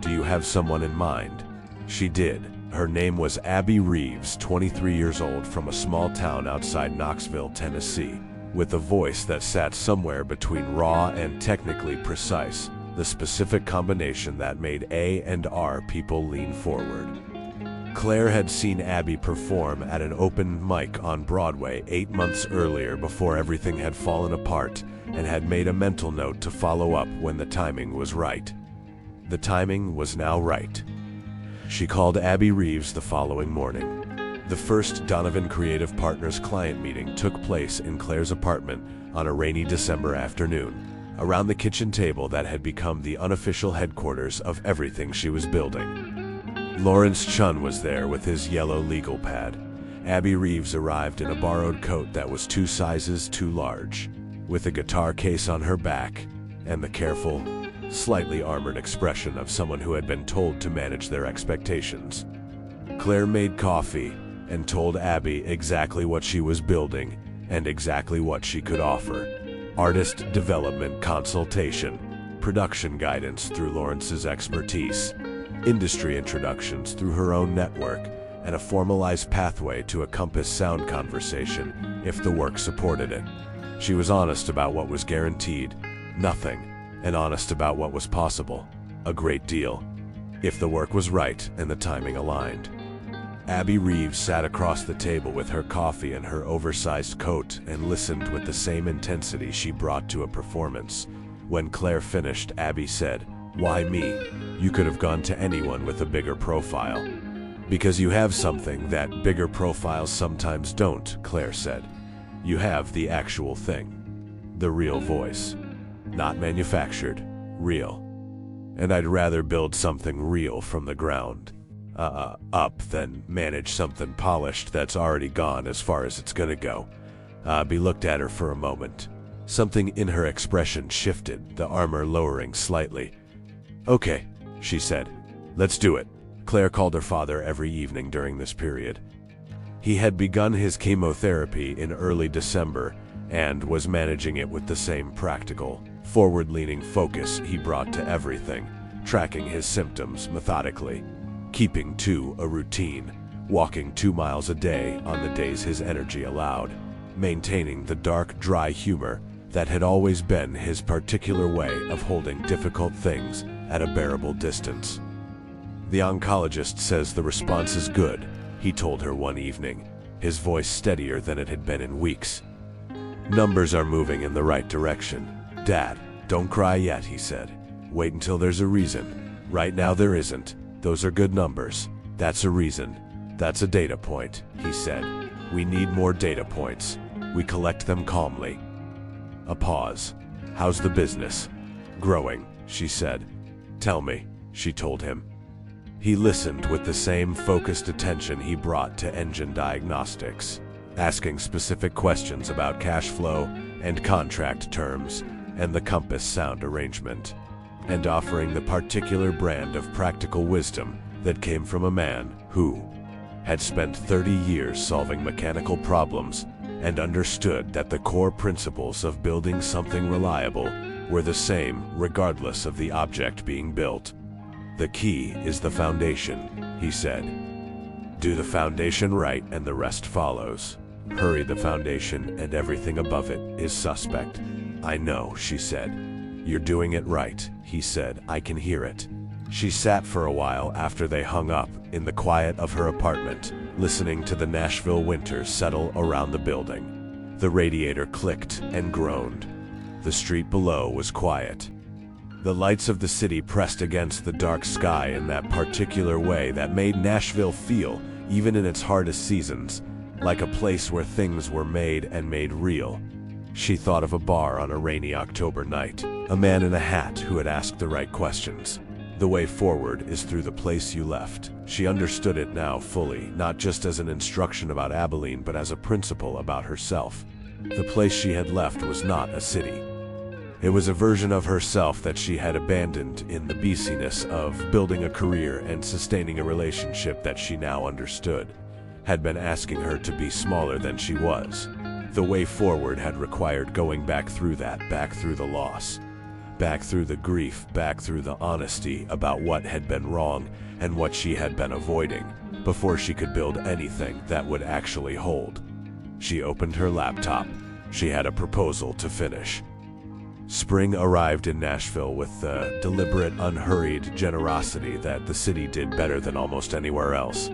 Do you have someone in mind? She did. Her name was Abby Reeves, 23 years old, from a small town outside Knoxville, Tennessee, with a voice that sat somewhere between raw and technically precise, the specific combination that made A&R people lean forward. Claire had seen Abby perform at an open mic on Broadway 8 months earlier before everything had fallen apart, and had made a mental note to follow up when the timing was right. The timing was now right. She called Abby Reeves the following morning. The first Donovan Creative Partners client meeting took place in Claire's apartment on a rainy December afternoon, around the kitchen table that had become the unofficial headquarters of everything she was building. Lawrence Chun was there with his yellow legal pad. Abby Reeves arrived in a borrowed coat that was 2 sizes too large, with a guitar case on her back, and the careful, slightly armored expression of someone who had been told to manage their expectations. Claire made coffee and told Abby exactly what she was building and exactly what she could offer. Artist development consultation, production guidance through Lawrence's expertise, industry introductions through her own network, and a formalized pathway to a Compass Sound conversation if the work supported it. She was honest about what was guaranteed, nothing, and honest about what was possible, a great deal, if the work was right and the timing aligned. Abby Reeves sat across the table with her coffee and her oversized coat and listened with the same intensity she brought to a performance. When Claire finished, Abby said, "Why me? You could have gone to anyone with a bigger profile." "Because you have something that bigger profiles sometimes don't," Claire said. "You have the actual thing. The real voice. Not manufactured. Real. And I'd rather build something real from the ground up than manage something polished that's already gone as far as it's gonna go." Abby looked at her for a moment. Something in her expression shifted, the armor lowering slightly. "Okay," she said. "Let's do it." Claire called her father every evening during this period. He had begun his chemotherapy in early December and was managing it with the same practical, forward-leaning focus he brought to everything, tracking his symptoms methodically, keeping to a routine, walking 2 miles a day on the days his energy allowed, maintaining the dark, dry humor that had always been his particular way of holding difficult things at a bearable distance. "The oncologist says the response is good," he told her one evening, his voice steadier than it had been in weeks. "Numbers are moving in the right direction. Dad, don't cry yet," he said. "Wait until there's a reason. Right now there isn't. Those are good numbers. That's a reason. That's a data point, he said. We need more data points. We collect them calmly. A pause. How's the business? Growing, she said. Tell me, she told him. He listened with the same focused attention he brought to engine diagnostics, asking specific questions about cash flow and contract terms and the Compass sound arrangement, and offering the particular brand of practical wisdom that came from a man who had spent 30 years solving mechanical problems and understood that the core principles of building something reliable were the same regardless of the object being built. The key is the foundation, he said. Do the foundation right and the rest follows. Hurry the foundation and everything above it is suspect. I know, she said. You're doing it right, he said. I can hear it. She sat for a while after they hung up in the quiet of her apartment, listening to the Nashville winter settle around the building. The radiator clicked and groaned. The street below was quiet. The lights of the city pressed against the dark sky in that particular way that made Nashville feel, even in its hardest seasons, like a place where things were made and made real. She thought of a bar on a rainy October night, a man in a hat who had asked the right questions. The way forward is through the place you left. She understood it now fully, not just as an instruction about Abilene, but as a principle about herself. The place she had left was not a city. It was a version of herself that she had abandoned in the beastliness of building a career and sustaining a relationship that she now understood had been asking her to be smaller than she was. The way forward had required going back through that, back through the loss, back through the grief, back through the honesty about what had been wrong and what she had been avoiding, before she could build anything that would actually hold. She opened her laptop. She had a proposal to finish. Spring arrived in Nashville with the deliberate, unhurried generosity that the city did better than almost anywhere else.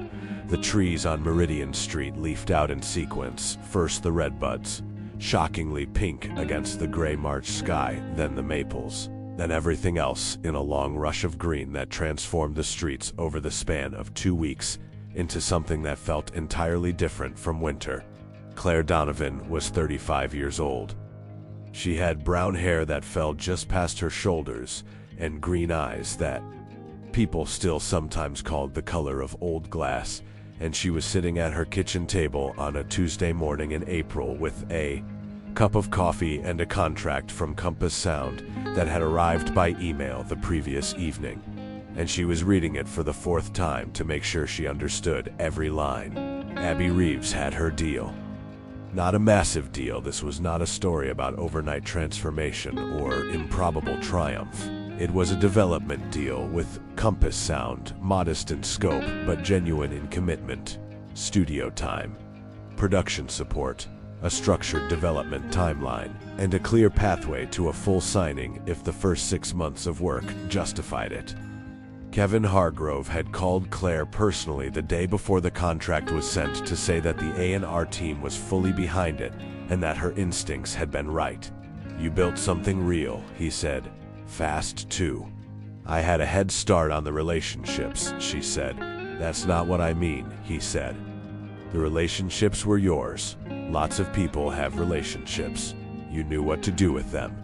The trees on Meridian Street leafed out in sequence, first the redbuds, shockingly pink against the gray March sky, then the maples, then everything else in a long rush of green that transformed the streets over the span of 2 weeks into something that felt entirely different from winter. Claire Donovan was 35 years old. She had brown hair that fell just past her shoulders and green eyes that people still sometimes called the color of old glass, and she was sitting at her kitchen table on a Tuesday morning in April with a cup of coffee and a contract from Compass Sound that had arrived by email the previous evening, and she was reading it for the 4th time to make sure she understood every line. Abby Reeves had her deal. Not a massive deal. This was not a story about overnight transformation or improbable triumph. It was a development deal with Compass Sound, modest in scope but genuine in commitment, studio time, production support, a structured development timeline, and a clear pathway to a full signing if the first 6 months of work justified it. Kevin Hargrove had called Claire personally the day before the contract was sent to say that the A&R team was fully behind it and that her instincts had been right. You built something real, he said. Fast, too. I had a head start on the relationships, she said. That's not what I mean, he said. The relationships were yours. Lots of people have relationships. You knew what to do with them.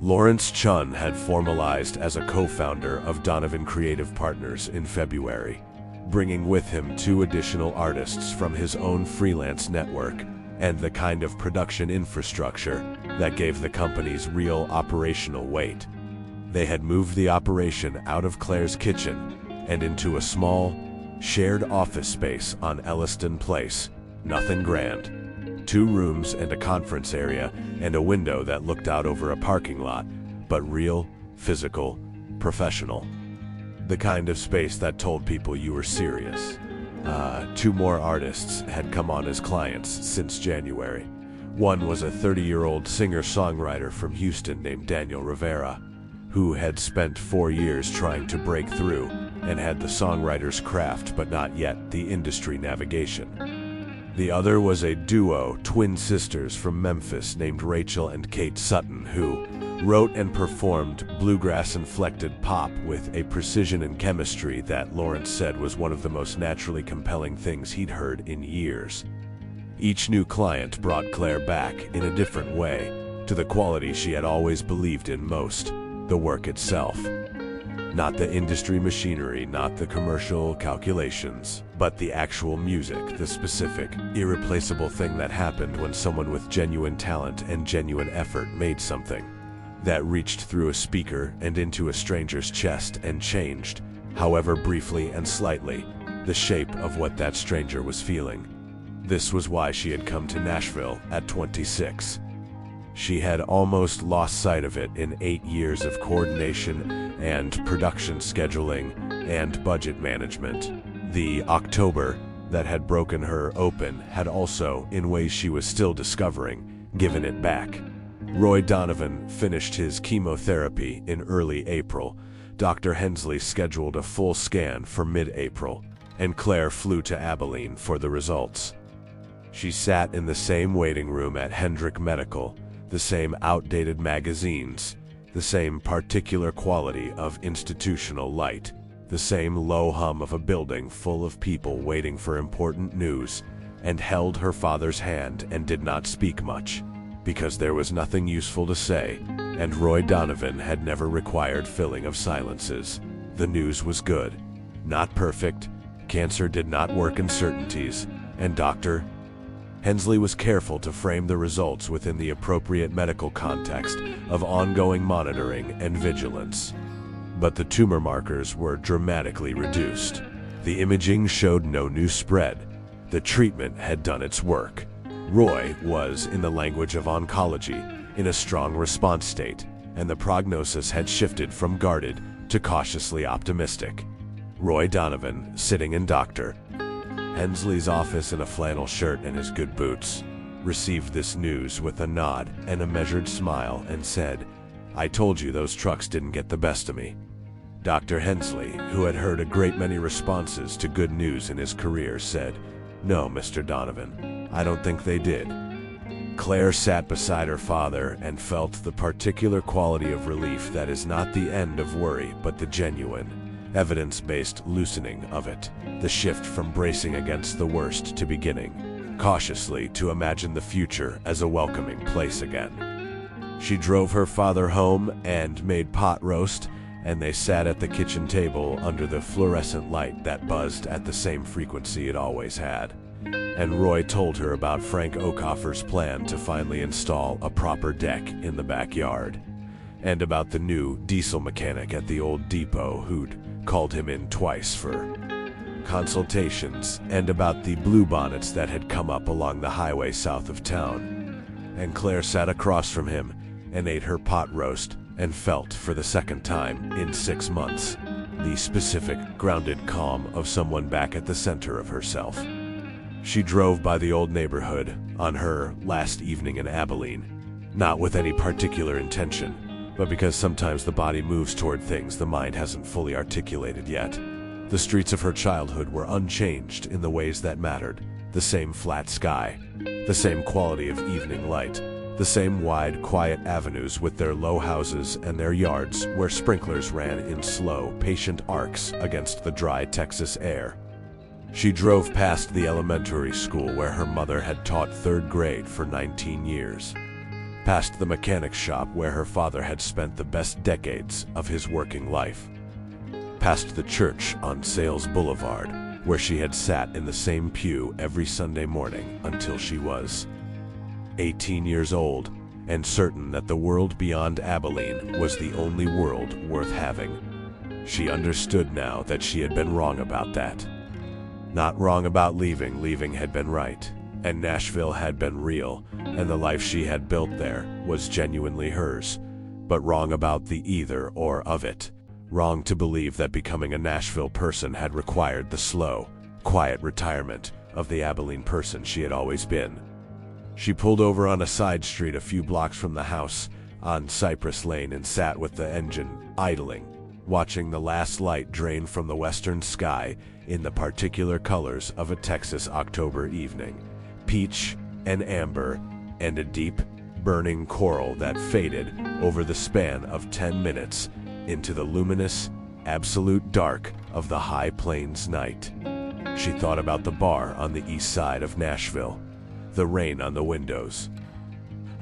Lawrence Chun had formalized as a co-founder of Donovan Creative Partners in February, bringing with him 2 additional artists from his own freelance network and the kind of production infrastructure that gave the company's real operational weight. They had moved the operation out of Claire's kitchen and into a small, shared office space on Elliston Place. Nothing grand. 2 rooms and a conference area and a window that looked out over a parking lot, but real, physical, professional. The kind of space that told people you were serious. 2 more artists had come on as clients since January. One was a 30-year-old singer-songwriter from Houston named Daniel Rivera, who had spent 4 years trying to break through and had the songwriter's craft but not yet the industry navigation. The other was a duo, twin sisters from Memphis named Rachel and Kate Sutton, who, wrote and performed bluegrass-inflected pop with a precision and chemistry that Lawrence said was one of the most naturally compelling things he'd heard in years. Each new client brought Claire back in a different way to the quality she had always believed in most, the work itself. Not the industry machinery, not the commercial calculations, but the actual music, the specific, irreplaceable thing that happened when someone with genuine talent and genuine effort made something that reached through a speaker and into a stranger's chest and changed, however briefly and slightly, the shape of what that stranger was feeling. This was why she had come to Nashville at 26. She had almost lost sight of it in 8 years of coordination and production scheduling and budget management. The October that had broken her open had also, in ways she was still discovering, given it back. Roy Donovan finished his chemotherapy in early April. Dr. Hensley scheduled a full scan for mid-April, and Claire flew to Abilene for the results. She sat in the same waiting room at Hendrick Medical, the same outdated magazines, the same particular quality of institutional light, the same low hum of a building full of people waiting for important news, and held her father's hand and did not speak much, because there was nothing useful to say, and Roy Donovan had never required filling of silences. The news was good, not perfect, cancer did not work in certainties, and Dr. Hensley was careful to frame the results within the appropriate medical context of ongoing monitoring and vigilance. But the tumor markers were dramatically reduced. The imaging showed no new spread. The treatment had done its work. Roy was, in the language of oncology, in a strong response state, and the prognosis had shifted from guarded to cautiously optimistic. Roy Donovan, sitting in Dr. Hensley's office in a flannel shirt and his good boots, received this news with a nod and a measured smile and said, "I told you those trucks didn't get the best of me." Dr. Hensley, who had heard a great many responses to good news in his career, said, "No, Mr. Donovan, I don't think they did." Claire sat beside her father and felt the particular quality of relief that is not the end of worry, but the genuine, evidence-based loosening of it, the shift from bracing against the worst to beginning, cautiously, to imagine the future as a welcoming place again. She drove her father home and made pot roast, and they sat at the kitchen table under the fluorescent light that buzzed at the same frequency it always had. And Roy told her about Frank Okoffer's plan to finally install a proper deck in the backyard, and about the new diesel mechanic at the old depot who'd called him in twice for consultations, and about the bluebonnets that had come up along the highway south of town. And Claire sat across from him and ate her pot roast and felt, for the second time in 6 months, the specific, grounded calm of someone back at the center of herself. She drove by the old neighborhood on her last evening in Abilene, not with any particular intention, but because sometimes the body moves toward things the mind hasn't fully articulated yet. The streets of her childhood were unchanged in the ways that mattered. The same flat sky, the same quality of evening light, the same wide, quiet avenues with their low houses and their yards where sprinklers ran in slow, patient arcs against the dry Texas air. She drove past the elementary school where her mother had taught 3rd grade for 19 years, past the mechanic shop where her father had spent the best decades of his working life, past the church on Sales Boulevard where she had sat in the same pew every Sunday morning until she was 18 years old, and certain that the world beyond Abilene was the only world worth having. She understood now that she had been wrong about that. Not wrong about leaving, leaving had been right, and Nashville had been real, and the life she had built there was genuinely hers, but wrong about the either or of it. Wrong to believe that becoming a Nashville person had required the slow, quiet retirement of the Abilene person she had always been. She pulled over on a side street a few blocks from the house on Cypress Lane and sat with the engine idling, watching the last light drain from the western sky in the particular colors of a Texas October evening, peach and amber and a deep, burning coral that faded over the span of 10 minutes into the luminous, absolute dark of the high plains night. She thought about the bar on the east side of Nashville, the rain on the windows,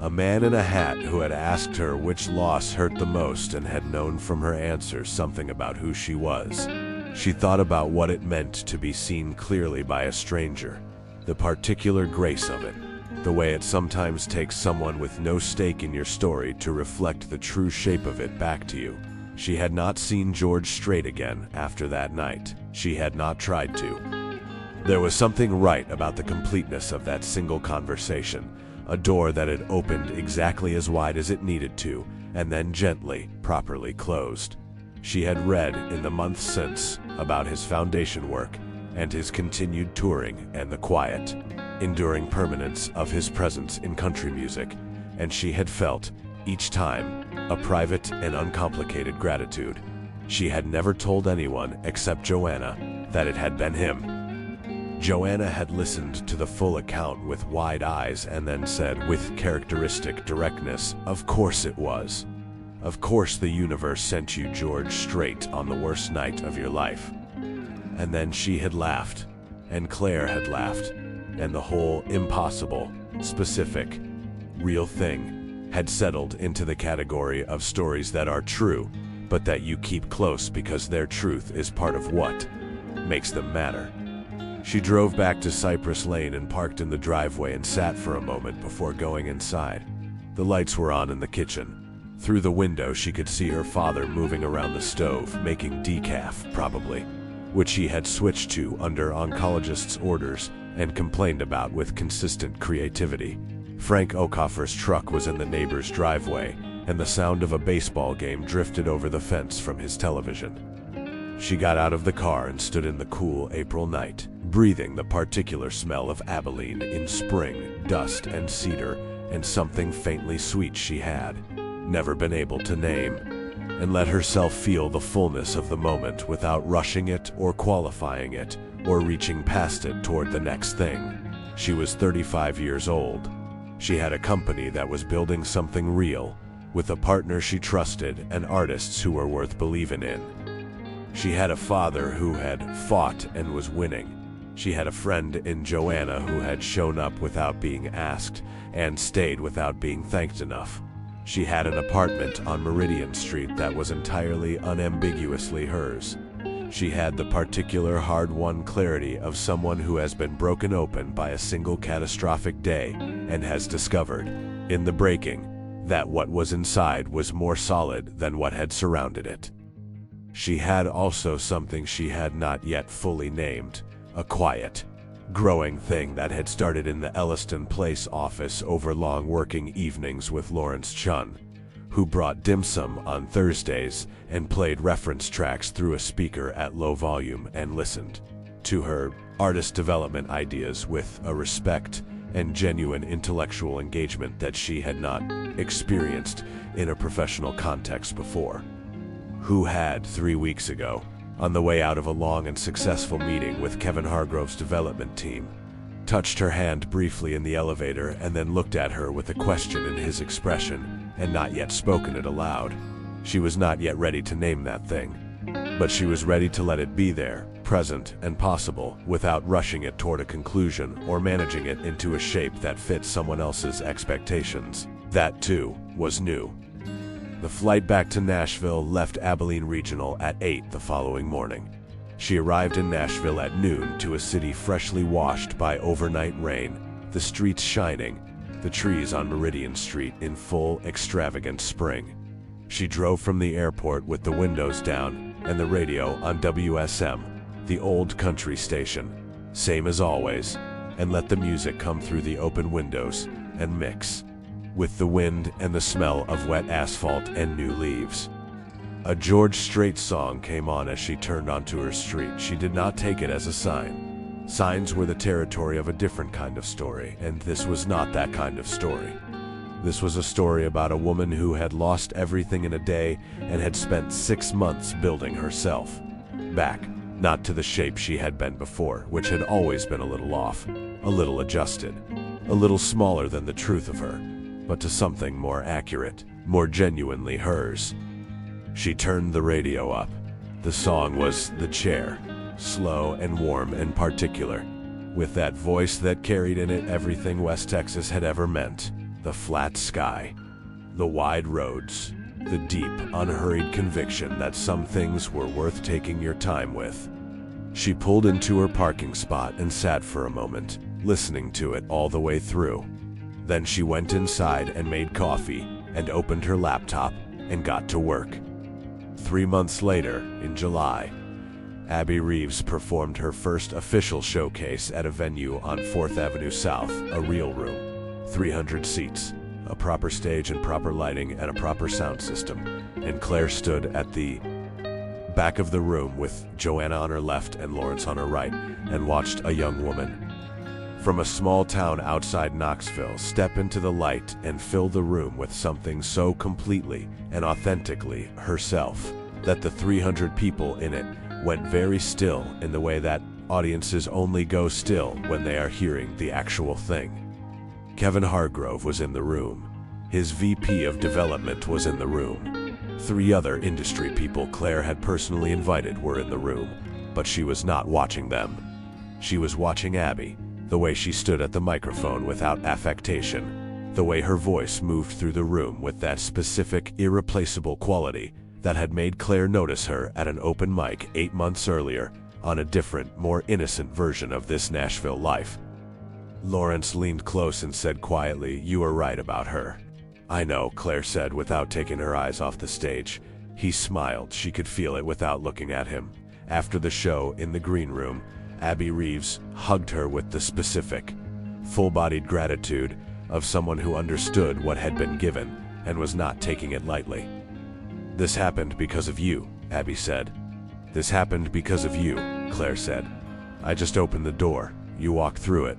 a man in a hat who had asked her which loss hurt the most and had known from her answers something about who she was. She thought about what it meant to be seen clearly by a stranger, the particular grace of it, the way it sometimes takes someone with no stake in your story to reflect the true shape of it back to you. She had not seen George Strait again after that night. She had not tried to. There was something right about the completeness of that single conversation, a door that had opened exactly as wide as it needed to, and then gently, properly closed. She had read in the months since about his foundation work and his continued touring and the quiet, enduring permanence of his presence in country music, and she had felt, each time, a private and uncomplicated gratitude. She had never told anyone except Joanna that it had been him. Joanna had listened to the full account with wide eyes and then said with characteristic directness, "Of course it was. Of course the universe sent you George Strait on the worst night of your life." And then she had laughed, and Claire had laughed, and the whole impossible, specific, real thing had settled into the category of stories that are true, but that you keep close because their truth is part of what makes them matter. She drove back to Cypress Lane and parked in the driveway and sat for a moment before going inside. The lights were on in the kitchen. Through the window she could see her father moving around the stove, making decaf, probably, which he had switched to under oncologist's orders and complained about with consistent creativity. Frank Okoffer's truck was in the neighbor's driveway, and the sound of a baseball game drifted over the fence from his television. She got out of the car and stood in the cool April night, breathing the particular smell of Abilene in spring, dust and cedar, and something faintly sweet she had never been able to name, and let herself feel the fullness of the moment without rushing it or qualifying it or reaching past it toward the next thing. She was 35 years old. She had a company that was building something real, with a partner she trusted and artists who were worth believing in. She had a father who had fought and was winning. She had a friend in Joanna who had shown up without being asked and stayed without being thanked enough. She had an apartment on Meridian Street that was entirely unambiguously hers. She had the particular hard-won clarity of someone who has been broken open by a single catastrophic day and has discovered, in the breaking, that what was inside was more solid than what had surrounded it. She had also something she had not yet fully named, a quiet, growing thing that had started in the Elliston Place office over long working evenings with Lawrence Chun, who brought dim sum on Thursdays and played reference tracks through a speaker at low volume and listened to her artist development ideas with a respect and genuine intellectual engagement that she had not experienced in a professional context before. Who had 3 weeks ago, on the way out of a long and successful meeting with Kevin Hargrove's development team, touched her hand briefly in the elevator and then looked at her with a question in his expression and not yet spoken it aloud. She was not yet ready to name that thing, but she was ready to let it be there, present and possible, without rushing it toward a conclusion or managing it into a shape that fit someone else's expectations. That, too, was new. The flight back to Nashville left Abilene Regional at 8 the following morning. She arrived in Nashville at noon to a city freshly washed by overnight rain, the streets shining, the trees on Meridian Street in full, extravagant spring. She drove from the airport with the windows down and the radio on WSM, the old country station, same as always, and let the music come through the open windows and mix with the wind and the smell of wet asphalt and new leaves. A George Strait song came on as she turned onto her street. She did not take it as a sign. Signs were the territory of a different kind of story, and this was not that kind of story. This was a story about a woman who had lost everything in a day and had spent 6 months building herself back, not to the shape she had been before, which had always been a little off, a little adjusted, a little smaller than the truth of her. but to something more accurate, more genuinely hers. She turned the radio up. The song was The Chair, slow and warm and particular, with that voice that carried in it everything West Texas had ever meant: the flat sky, the wide roads, the deep, unhurried conviction that some things were worth taking your time with. She pulled into her parking spot and sat for a moment, listening to it all the way through. Then she went inside and made coffee and opened her laptop and got to work. 3 months later, in July, Abby Reeves performed her first official showcase at a venue on 4th Avenue South, a real room, 300 seats, a proper stage and proper lighting and a proper sound system, and Claire stood at the back of the room with Joanna on her left and Lawrence on her right, and watched a young woman from a small town outside Knoxville step into the light and fill the room with something so completely and authentically herself that the 300 people in it went very still, in the way that audiences only go still when they are hearing the actual thing. Kevin Hargrove was in the room. His VP of development was in the room. 3 other industry people Claire had personally invited were in the room, but she was not watching them. She was watching Abby, the way she stood at the microphone without affectation, the way her voice moved through the room with that specific, irreplaceable quality that had made Claire notice her at an open mic 8 months earlier on a different, more innocent version of this Nashville life. Lawrence leaned close and said quietly, "You are right about her." "I know," Claire said without taking her eyes off the stage. He smiled. She could feel it without looking at him. After the show, in the green room, Abby Reeves hugged her with the specific, full-bodied gratitude of someone who understood what had been given and was not taking it lightly. "This happened because of you," Abby said. "This happened because of you," Claire said. "I just opened the door. You walked through it."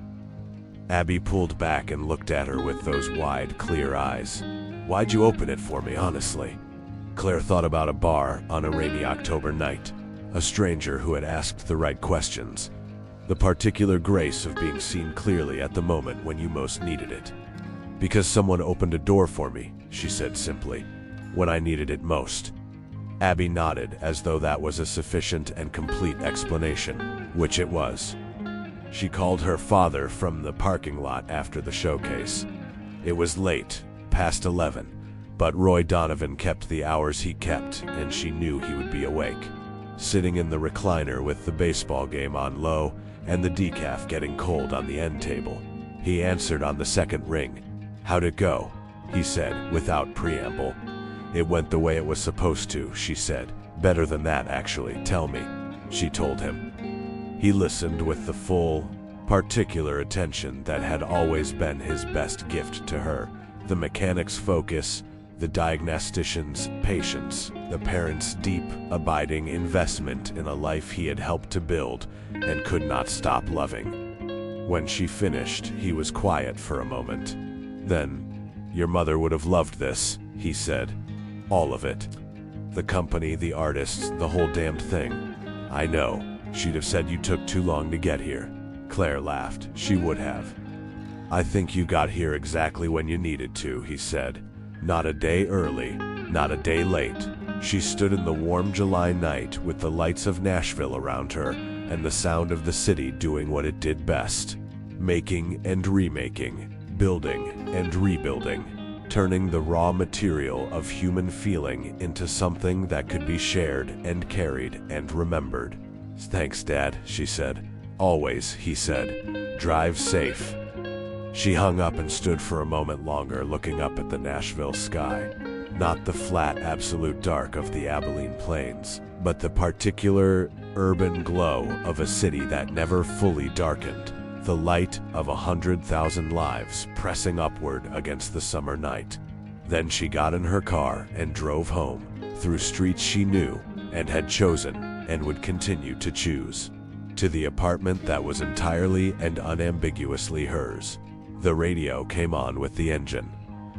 Abby pulled back and looked at her with those wide, clear eyes. "Why'd you open it for me, honestly?" Claire thought about a bar on a rainy October night, a stranger who had asked the right questions, the particular grace of being seen clearly at the moment when you most needed it. "Because someone opened a door for me," she said simply, "when I needed it most." Abby nodded, as though that was a sufficient and complete explanation, which it was. She called her father from the parking lot after the showcase. It was late, past 11, but Roy Donovan kept the hours he kept, and she knew he would be awake, sitting in the recliner with the baseball game on low and the decaf getting cold on the end table. He answered on the second ring. "How'd it go?" he said, without preamble. "It went the way it was supposed to," she said. "Better than that, actually. Tell me," she told him. He listened with the full, particular attention that had always been his best gift to her. The mechanic's focus, the diagnostician's patience, the parent's deep, abiding investment in a life he had helped to build and could not stop loving. When she finished, he was quiet for a moment. Then, "Your mother would have loved this," he said. "All of it. The company, the artists, the whole damned thing. I know. She'd have said you took too long to get here." Claire laughed. "She would have." "I think you got here exactly when you needed to," he said. "Not a day early, not a day late." She stood in the warm July night with the lights of Nashville around her and the sound of the city doing what it did best: making and remaking, building and rebuilding, turning the raw material of human feeling into something that could be shared and carried and remembered. "Thanks, Dad," she said. "Always," he said. "Drive safe." She hung up and stood for a moment longer, looking up at the Nashville sky. Not the flat, absolute dark of the Abilene Plains, but the particular, urban glow of a city that never fully darkened. The light of 100,000 lives pressing upward against the summer night. Then she got in her car and drove home, through streets she knew and had chosen and would continue to choose, to the apartment that was entirely and unambiguously hers. The radio came on with the engine.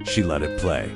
She let it play.